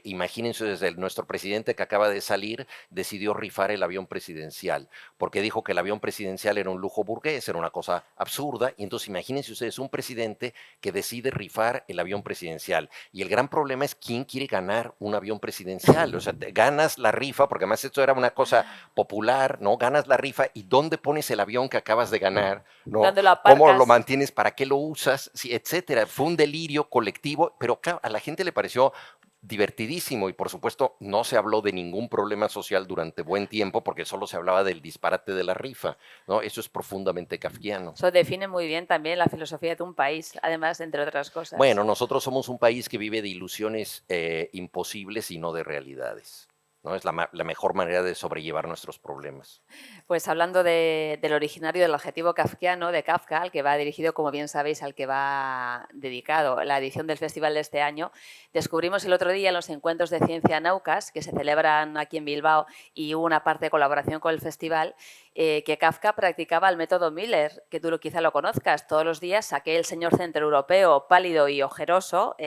Imagínense, desde nuestro presidente que acaba de salir, decidió rifar el avión presidencial, porque dijo que el avión presidencial era un lujo burgués, era una cosa absurda, y entonces imagínense ustedes un presidente que decide rifar el avión presidencial. Y el gran problema es quién quiere ganar un avión presidencial. O sea, ganas la rifa, porque además esto era una cosa popular, ¿no? Ganas la rifa y ¿dónde pones el avión que acabas de ganar? ¿No? ¿dónde lo ¿Cómo lo aparcas? mantienes? ¿Para qué lo usas? Sí, etcétera. Fue un delirio colectivo, pero claro, a la gente le pareció divertidísimo y por supuesto no se habló de ningún problema social durante buen tiempo porque solo se hablaba del disparate de la rifa, ¿no? Eso es profundamente kafkiano. Eso define muy bien también la filosofía de un país, además, entre otras cosas. Bueno, nosotros somos un país que vive de ilusiones imposibles y no de realidades, ¿no? Es la mejor manera de sobrellevar nuestros problemas. Pues hablando del originario del adjetivo kafkiano, de Kafka, al que va dirigido, como bien sabéis, al que va dedicado la edición del festival de este año, descubrimos el otro día en los encuentros de Ciencia Naucas, que se celebran aquí en Bilbao, y hubo una parte de colaboración con el festival, que Kafka practicaba el método Miller, que tú quizá lo conozcas. Todos los días aquel señor centroeuropeo, pálido y ojeroso,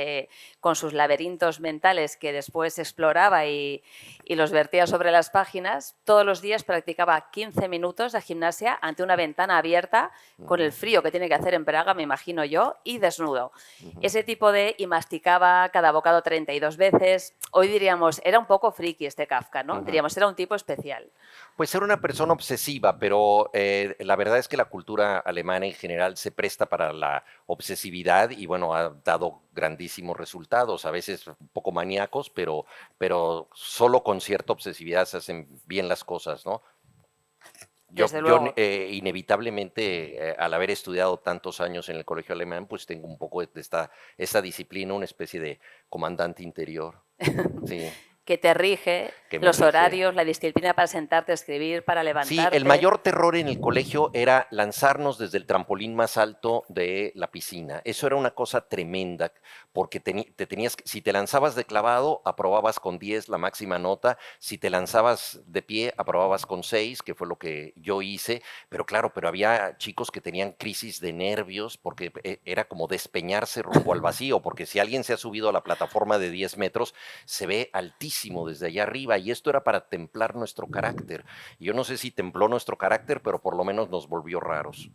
con sus laberintos mentales que después exploraba y los vertía sobre las páginas, todos los días practicaba 15 minutos de gimnasia ante una ventana abierta, con el frío que tiene que hacer en Praga, me imagino yo, y desnudo. Ese tipo de... y masticaba cada bocado 32 veces. Hoy diríamos, era un poco friki este Kafka, ¿no? Diríamos, era un tipo especial. Pues ser una persona obsesiva, pero la verdad es que la cultura alemana en general se presta para la obsesividad y bueno, ha dado grandísimos resultados, a veces un poco maníacos, pero solo con cierta obsesividad se hacen bien las cosas, ¿no? Desde luego. Inevitablemente, al haber estudiado tantos años en el colegio alemán, pues tengo un poco de esta disciplina, una especie de comandante interior. Sí. Que te rige, Que me los rige. horarios, la disciplina para sentarte a escribir, para Sí, levantarte. el mayor terror en el colegio era lanzarnos desde el trampolín más alto de la piscina. Eso era una cosa tremenda, porque si te lanzabas de clavado, aprobabas con 10 la máxima nota. Si te lanzabas de pie, aprobabas con 6, que fue lo que yo hice. Pero claro, pero había chicos que tenían crisis de nervios, porque era como despeñarse rumbo al vacío, porque si alguien se ha subido a la plataforma de 10 metros, se ve altísimo desde allá arriba, y esto era para templar nuestro carácter. Yo no sé si templó nuestro carácter, pero por lo menos nos volvió raros.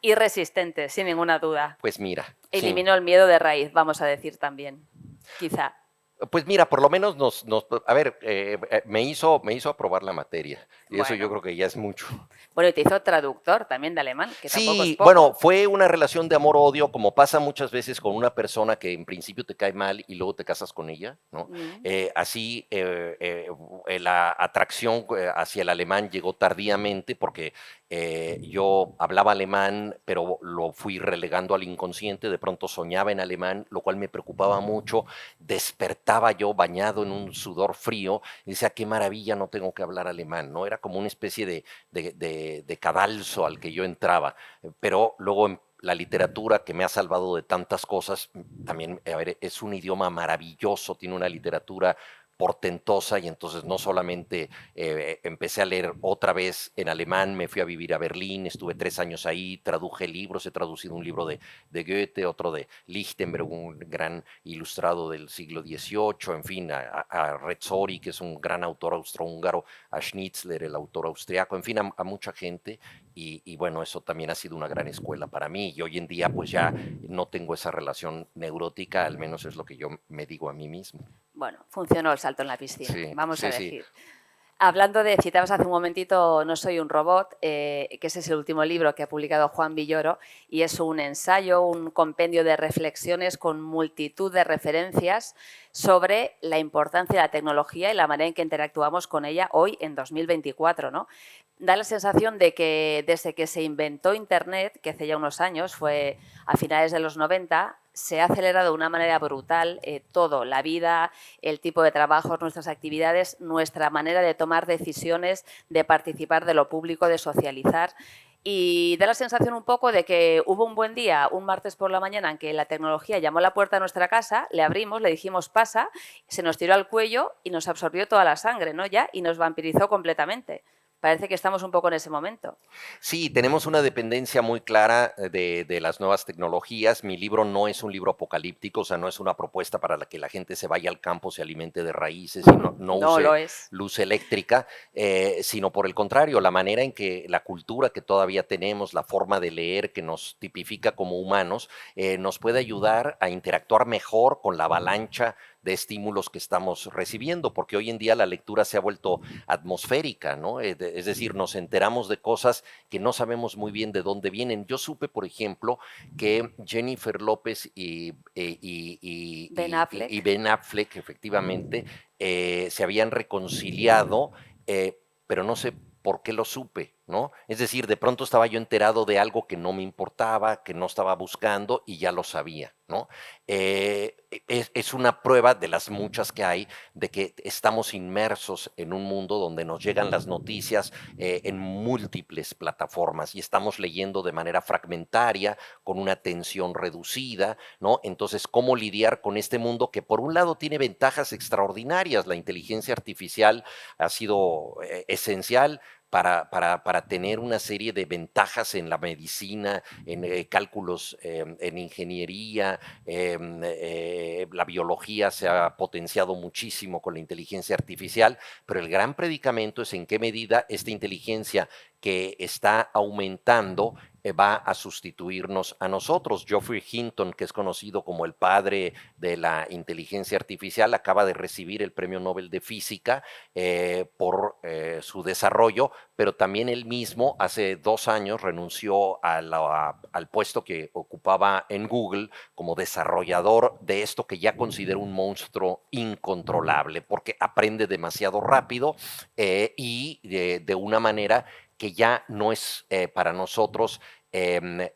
Y resistentes, sin ninguna duda. Pues mira. Eliminó el miedo de raíz, vamos a decir también, quizá. Pues mira, por lo menos me hizo aprobar la materia. Y eso yo creo que ya es mucho. Bueno, y te hizo traductor también de alemán, que tampoco es Sí, poco. bueno, fue una relación de amor-odio, como pasa muchas veces con una persona que en principio te cae mal y luego te casas con ella, ¿no? Así la atracción hacia el alemán llegó tardíamente porque yo hablaba alemán, pero lo fui relegando al inconsciente, de pronto soñaba en alemán, lo cual me preocupaba mucho, despertaba yo bañado en un sudor frío y decía, qué maravilla, no tengo que hablar alemán, ¿no? Era como una especie de cadalso al que yo entraba, pero luego la literatura que me ha salvado de tantas cosas, también, a ver, es un idioma maravilloso, tiene una literatura portentosa y entonces no solamente empecé a leer otra vez en alemán, me fui a vivir a Berlín, estuve 3 años ahí, traduje libros, he traducido un libro de Goethe, otro de Lichtenberg, un gran ilustrado del siglo XVIII, en fin, a Rezzori, que es un gran autor austrohúngaro, a Schnitzler, el autor austriaco, en fin, a mucha gente y bueno, eso también ha sido una gran escuela para mí y hoy en día pues ya no tengo esa relación neurótica, al menos es lo que yo me digo a mí mismo. Bueno, funcionó el salto en la piscina, Sí, vamos a sí, sí. decir. Hablando de, citabas hace un momentito No soy un robot, que ese es el último libro que ha publicado Juan Villoro y es un ensayo, un compendio de reflexiones con multitud de referencias sobre la importancia de la tecnología y la manera en que interactuamos con ella hoy en 2024, ¿no? Da la sensación de que desde que se inventó Internet, que hace ya unos años, fue a finales de los 90, se ha acelerado de una manera brutal todo, la vida, el tipo de trabajos, nuestras actividades, nuestra manera de tomar decisiones, de participar de lo público, de socializar. Y da la sensación un poco de que hubo un buen día, un martes por la mañana, en que la tecnología llamó a la puerta de nuestra casa, le abrimos, le dijimos pasa, se nos tiró al cuello y nos absorbió toda la sangre, ¿no? Ya, y nos vampirizó completamente. Parece que estamos un poco en ese momento. Sí, tenemos una dependencia muy clara de las nuevas tecnologías. Mi libro no es un libro apocalíptico, o sea, no es una propuesta para la que la gente se vaya al campo, se alimente de raíces y no No use lo es. luz eléctrica, sino por el contrario, la manera en que la cultura que todavía tenemos, la forma de leer que nos tipifica como humanos, nos puede ayudar a interactuar mejor con la avalancha de estímulos que estamos recibiendo, porque hoy en día la lectura se ha vuelto atmosférica, ¿no? Es decir, nos enteramos de cosas que no sabemos muy bien de dónde vienen. Yo supe, por ejemplo, que Jennifer López Ben Affleck. y Ben Affleck, efectivamente, se habían reconciliado, pero no sé por qué lo supe, ¿no? Es decir, de pronto estaba yo enterado de algo que no me importaba, que no estaba buscando y ya lo sabía, ¿no? Es una prueba de las muchas que hay de que estamos inmersos en un mundo donde nos llegan las noticias en múltiples plataformas y estamos leyendo de manera fragmentaria, con una atención reducida, ¿no? Entonces, ¿cómo lidiar con este mundo que por un lado tiene ventajas extraordinarias? La inteligencia artificial ha sido esencial para tener una serie de ventajas en la medicina, en cálculos, en ingeniería, la biología se ha potenciado muchísimo con la inteligencia artificial, pero el gran predicamento es en qué medida esta inteligencia que está aumentando va a sustituirnos a nosotros. Geoffrey Hinton, que es conocido como el padre de la inteligencia artificial, acaba de recibir el Premio Nobel de Física por su desarrollo, pero también él mismo hace 2 años renunció al puesto que ocupaba en Google como desarrollador de esto que ya considero un monstruo incontrolable, porque aprende demasiado rápido y de una manera que ya no es para nosotros,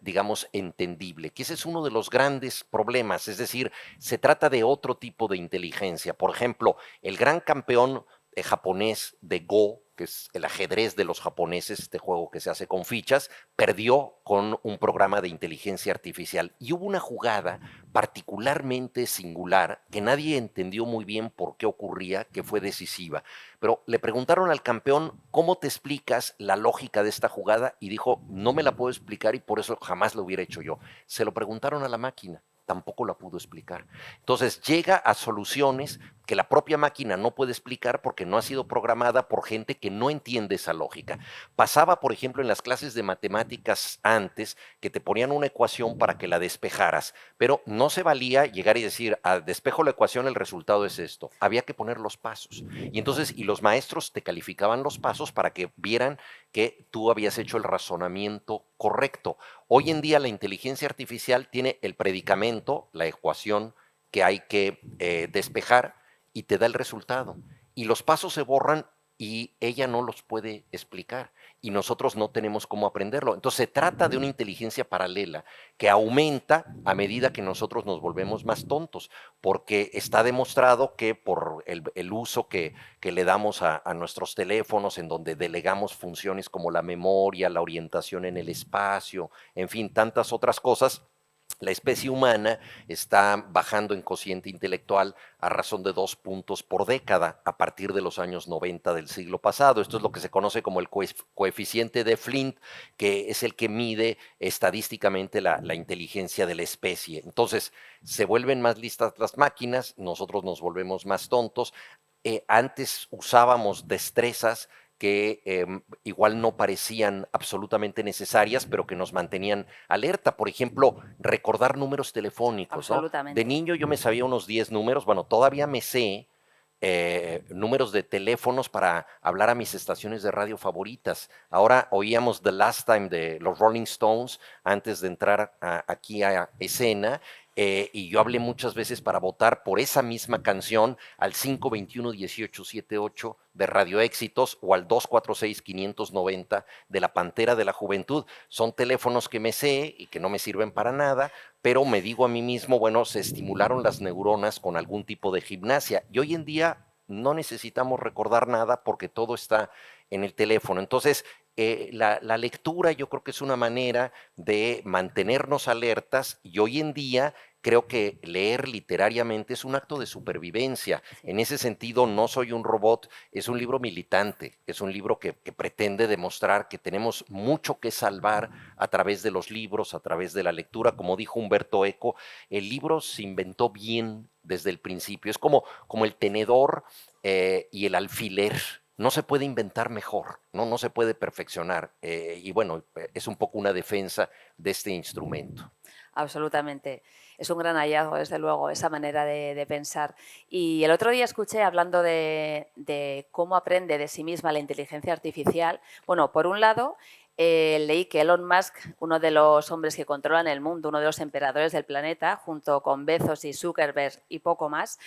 digamos, entendible, que ese es uno de los grandes problemas, es decir, se trata de otro tipo de inteligencia. Por ejemplo, el gran campeón japonés de Go, que es el ajedrez de los japoneses, este juego que se hace con fichas, perdió con un programa de inteligencia artificial. Y hubo una jugada particularmente singular que nadie entendió muy bien por qué ocurría, que fue decisiva. Pero le preguntaron al campeón, ¿cómo te explicas la lógica de esta jugada? Y dijo, no me la puedo explicar y por eso jamás lo hubiera hecho yo. Se lo preguntaron a la máquina, tampoco la pudo explicar. Entonces llega a soluciones que la propia máquina no puede explicar porque no ha sido programada por gente que no entiende esa lógica. Pasaba, por ejemplo, en las clases de matemáticas antes que te ponían una ecuación para que la despejaras, pero no se valía llegar y decir, despejo la ecuación, el resultado es esto. Había que poner los pasos. Y entonces, y los maestros te calificaban los pasos para que vieran que tú habías hecho el razonamiento correcto. Hoy en día la inteligencia artificial tiene el predicamento, la ecuación que hay que despejar y te da el resultado. Y los pasos se borran y ella no los puede explicar y nosotros no tenemos cómo aprenderlo. Entonces se trata de una inteligencia paralela que aumenta a medida que nosotros nos volvemos más tontos, porque está demostrado que por el uso que le damos a nuestros teléfonos, en donde delegamos funciones como la memoria, la orientación en el espacio, en fin, tantas otras cosas, La especie humana está bajando en cociente intelectual a razón de 2 puntos por década a partir de los años 90 del siglo pasado. Esto es lo que se conoce como el coeficiente de Flint, que es el que mide estadísticamente la inteligencia de la especie. Entonces, se vuelven más listas las máquinas, nosotros nos volvemos más tontos. Antes usábamos destrezas que igual no parecían absolutamente necesarias, pero que nos mantenían alerta. Por ejemplo, recordar números telefónicos, ¿no? De Absolutamente. niño yo me sabía unos 10 números, bueno, todavía me sé números de teléfonos para hablar a mis estaciones de radio favoritas. Ahora oíamos The Last Time de los Rolling Stones antes de entrar aquí a escena. Y yo hablé muchas veces para votar por esa misma canción al 521-1878 de Radio Éxitos o al 246-590 de la Pantera de la Juventud. Son teléfonos que me sé y que no me sirven para nada, pero me digo a mí mismo, bueno, se estimularon las neuronas con algún tipo de gimnasia. Y hoy en día no necesitamos recordar nada porque todo está en el teléfono. Entonces, la lectura yo creo que es una manera de mantenernos alertas y hoy en día creo que leer literariamente es un acto de supervivencia. En ese sentido, No soy un robot es un libro militante, es un libro que pretende demostrar que tenemos mucho que salvar a través de los libros, a través de la lectura. Como dijo Humberto Eco, el libro se inventó bien desde el principio. Es como el tenedor y el alfiler. No se puede inventar mejor, no se puede perfeccionar. Y bueno, es un poco una defensa de este instrumento. Absolutamente. Es un gran hallazgo, desde luego, esa manera de pensar. Y el otro día escuché, hablando de cómo aprende de sí misma la inteligencia artificial, bueno, por un lado, leí que Elon Musk, uno de los hombres que controlan el mundo, uno de los emperadores del planeta, junto con Bezos y Zuckerberg y poco más,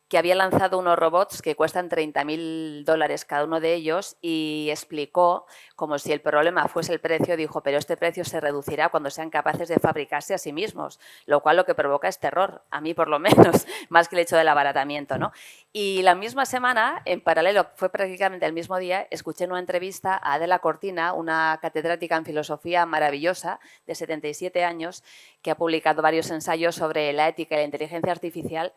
que había lanzado unos robots que cuestan $30.000 cada uno de ellos y explicó, como si el problema fuese el precio, dijo, pero este precio se reducirá cuando sean capaces de fabricarse a sí mismos, lo cual lo que provoca es terror, a mí por lo menos, más que el hecho del abaratamiento, ¿no? Y la misma semana, en paralelo, fue prácticamente el mismo día, escuché en una entrevista a Adela Cortina, una catedrática en filosofía maravillosa, de 77 años, que ha publicado varios ensayos sobre la ética y la inteligencia artificial,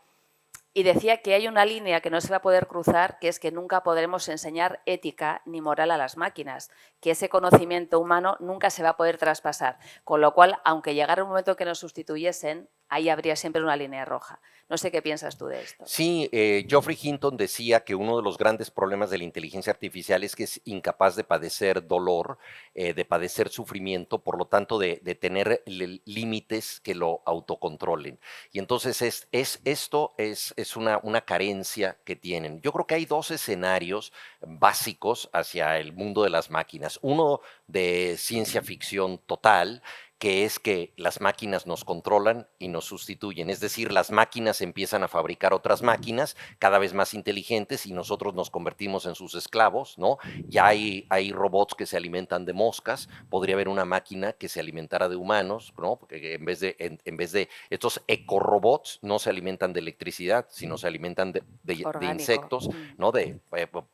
y decía que hay una línea que no se va a poder cruzar, que es que nunca podremos enseñar ética ni moral a las máquinas, que ese conocimiento humano nunca se va a poder traspasar. Con lo cual, aunque llegara un momento que nos sustituyesen, ahí habría siempre una línea roja. No sé qué piensas tú de esto. Sí, Geoffrey Hinton decía que uno de los grandes problemas de la inteligencia artificial es que es incapaz de padecer dolor, de padecer sufrimiento, por lo tanto de tener límites que lo autocontrolen. Y entonces esto es una carencia que tienen. Yo creo que hay dos escenarios básicos hacia el mundo de las máquinas. Uno de ciencia ficción total, que es que las máquinas nos controlan y nos sustituyen. Es decir, las máquinas empiezan a fabricar otras máquinas cada vez más inteligentes y nosotros nos convertimos en sus esclavos, ¿no? Ya hay robots que se alimentan de moscas, podría haber una máquina que se alimentara de humanos, ¿no? Porque en vez de estos ecorobots no se alimentan de electricidad, sino se alimentan de Orgánico. insectos, ¿no?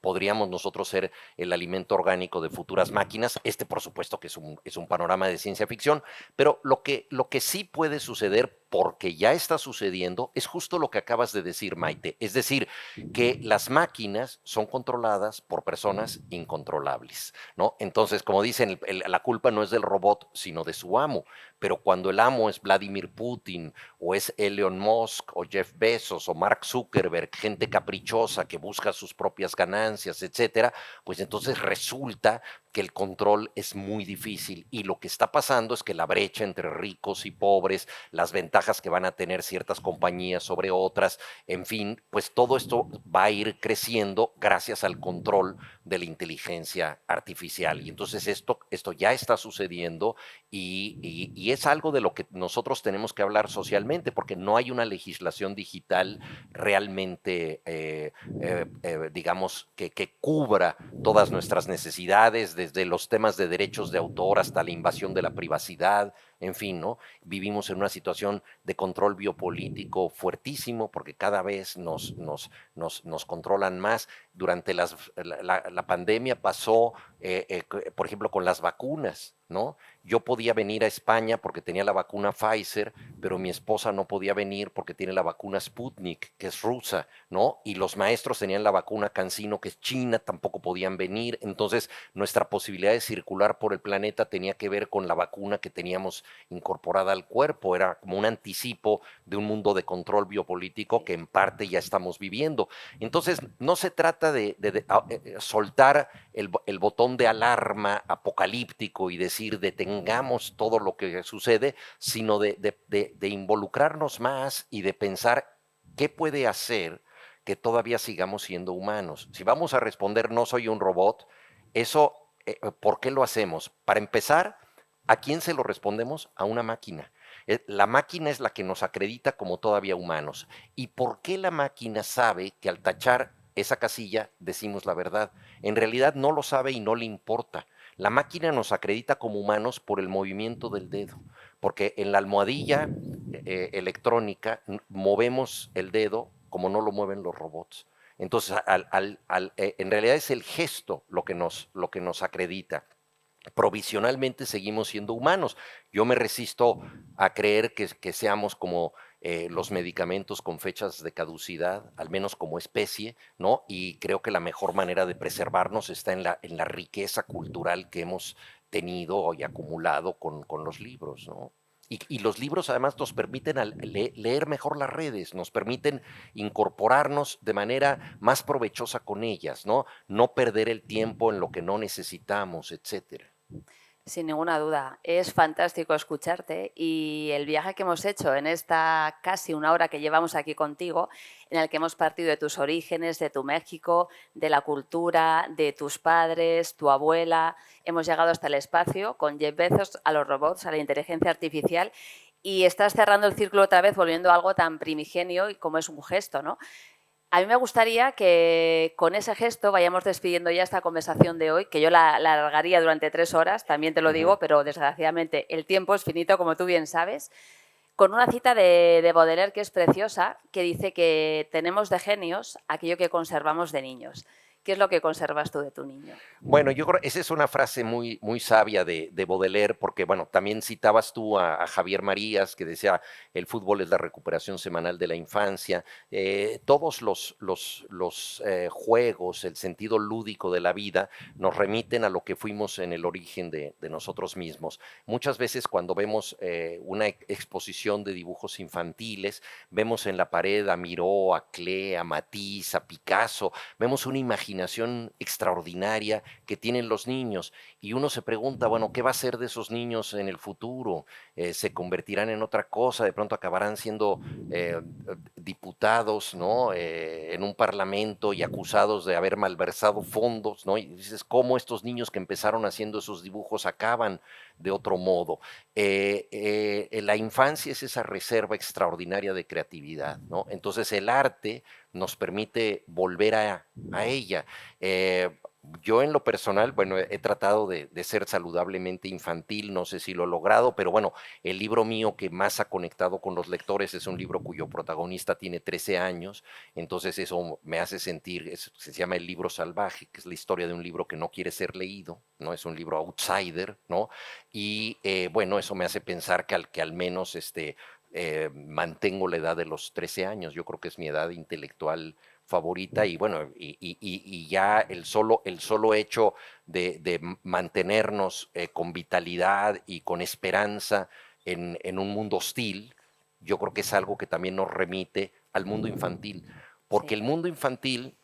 Podríamos nosotros ser el alimento orgánico de futuras máquinas. Por supuesto, que es un panorama de ciencia ficción, pero lo que sí puede suceder, porque ya está sucediendo, es justo lo que acabas de decir, Maite. Es decir, que las máquinas son controladas por personas incontrolables, ¿no? Entonces, como dicen, la culpa no es del robot, sino de su amo. Pero cuando el amo es Vladimir Putin, o es Elon Musk, o Jeff Bezos, o Mark Zuckerberg, gente caprichosa que busca sus propias ganancias, etcétera, pues entonces resulta que el control es muy difícil y lo que está pasando es que la brecha entre ricos y pobres, las ventajas que van a tener ciertas compañías sobre otras, en fin, pues todo esto va a ir creciendo gracias al control de la inteligencia artificial. Y entonces esto ya está sucediendo y es algo de lo que nosotros tenemos que hablar socialmente, porque no hay una legislación digital realmente, digamos, que cubra todas nuestras necesidades, desde los temas de derechos de autor hasta la invasión de la privacidad, en fin, ¿no? Vivimos en una situación de control biopolítico fuertísimo porque cada vez nos controlan más. Durante la pandemia pasó, por ejemplo, con las vacunas. ¿no? Yo podía venir a España porque tenía la vacuna Pfizer, pero mi esposa no podía venir porque tiene la vacuna Sputnik, que es rusa, ¿no? Y los maestros tenían la vacuna CanSino, que es china, tampoco podían venir. Entonces, nuestra posibilidad de circular por el planeta tenía que ver con la vacuna que teníamos incorporada al cuerpo. Era como un anticipo de un mundo de control biopolítico que en parte ya estamos viviendo. Entonces, no se trata de soltar el botón de alarma apocalíptico y decir detengamos todo lo que sucede, sino de involucrarnos más y de pensar qué puede hacer que todavía sigamos siendo humanos. Si vamos a responder no soy un robot, eso, ¿por qué lo hacemos? Para empezar, ¿a quién se lo respondemos? A una máquina. La máquina es la que nos acredita como todavía humanos. ¿Y por qué la máquina sabe que al tachar esa casilla decimos la verdad? En realidad no lo sabe y no le importa. La máquina nos acredita como humanos por el movimiento del dedo, porque en la almohadilla electrónica movemos el dedo como no lo mueven los robots. Entonces, en realidad es el gesto lo que nos acredita. Provisionalmente seguimos siendo humanos. Yo me resisto a creer que seamos como los medicamentos con fechas de caducidad, al menos como especie, ¿no? Y creo que la mejor manera de preservarnos está en la riqueza cultural que hemos tenido y acumulado con los libros, ¿no? Y los libros además nos permiten leer mejor las redes, nos permiten incorporarnos de manera más provechosa con ellas, ¿no? No perder el tiempo en lo que no necesitamos, etcétera. Sin ninguna duda, es fantástico escucharte y el viaje que hemos hecho en esta casi una hora que llevamos aquí contigo, en el que hemos partido de tus orígenes, de tu México, de la cultura, de tus padres, tu abuela, hemos llegado hasta el espacio con Jeff Bezos, a los robots, a la inteligencia artificial y estás cerrando el círculo otra vez volviendo a algo tan primigenio y como es un gesto, ¿no? A mí me gustaría que con ese gesto vayamos despidiendo ya esta conversación de hoy, que yo la alargaría durante 3 horas, también te lo digo, pero desgraciadamente el tiempo es finito, como tú bien sabes, con una cita de Baudelaire que es preciosa, que dice que tenemos de genios aquello que conservamos de niños. ¿Qué es lo que conservas tú de tu niño? Bueno, yo creo esa es una frase muy, muy sabia de Baudelaire, porque bueno, también citabas tú a Javier Marías, que decía, el fútbol es la recuperación semanal de la infancia. Todos los juegos, el sentido lúdico de la vida, nos remiten a lo que fuimos en el origen de nosotros mismos. Muchas veces cuando vemos una exposición de dibujos infantiles, vemos en la pared a Miró, a Klee, a Matisse, a Picasso, vemos una imaginación extraordinaria que tienen los niños y uno se pregunta, bueno, ¿qué va a ser de esos niños en el futuro? ¿Se convertirán en otra cosa? ¿De pronto acabarán siendo diputados, ¿no? En un parlamento y acusados de haber malversado fondos, ¿no? Y dices, ¿cómo estos niños que empezaron haciendo esos dibujos acaban de otro modo? La infancia es esa reserva extraordinaria de creatividad, ¿no? Entonces el arte nos permite volver a ella. Yo en lo personal, bueno, he tratado de ser saludablemente infantil, no sé si lo he logrado, pero bueno, el libro mío que más ha conectado con los lectores es un libro cuyo protagonista tiene 13 años, entonces eso me hace sentir, se llama El libro salvaje, que es la historia de un libro que no quiere ser leído, ¿no? Es un libro outsider, ¿no? Y bueno, eso me hace pensar que al menos mantengo la edad de los 13 años, yo creo que es mi edad intelectual favorita y bueno, y ya el solo hecho de mantenernos con vitalidad y con esperanza en un mundo hostil, yo creo que es algo que también nos remite al mundo infantil, porque Sí. el mundo infantil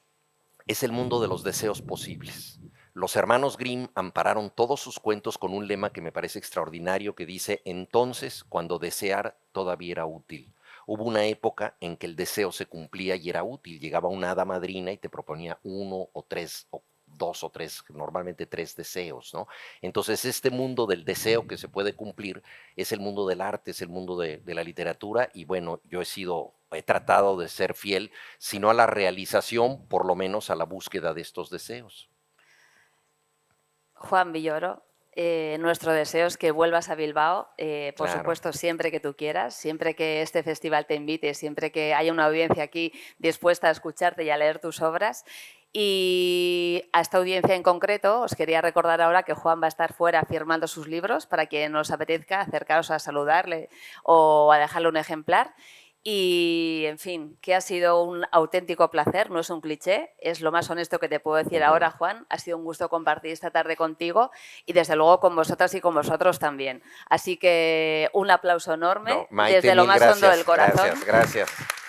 es el mundo de los deseos posibles. Los hermanos Grimm ampararon todos sus cuentos con un lema que me parece extraordinario que dice, entonces, cuando desear todavía era útil. Hubo una época en que el deseo se cumplía y era útil. Llegaba una hada madrina y te proponía uno o tres o dos o tres, normalmente tres deseos, ¿no? Entonces, este mundo del deseo que se puede cumplir es el mundo del arte, es el mundo de la literatura y bueno, he tratado de ser fiel, sino a la realización, por lo menos a la búsqueda de estos deseos. Juan Villoro, nuestro deseo es que vuelvas a Bilbao, por Claro. supuesto, siempre que tú quieras, siempre que este festival te invite, siempre que haya una audiencia aquí dispuesta a escucharte y a leer tus obras. Y a esta audiencia en concreto os quería recordar ahora que Juan va a estar fuera firmando sus libros para quien os apetezca acercaros a saludarle o a dejarle un ejemplar. Y, en fin, que ha sido un auténtico placer, no es un cliché, es lo más honesto que te puedo decir ahora, Juan. Ha sido un gusto compartir esta tarde contigo y, desde luego, con vosotras y con vosotros también. Así que un aplauso enorme No, Maite, desde lo mil más hondo gracias, del corazón. gracias, gracias.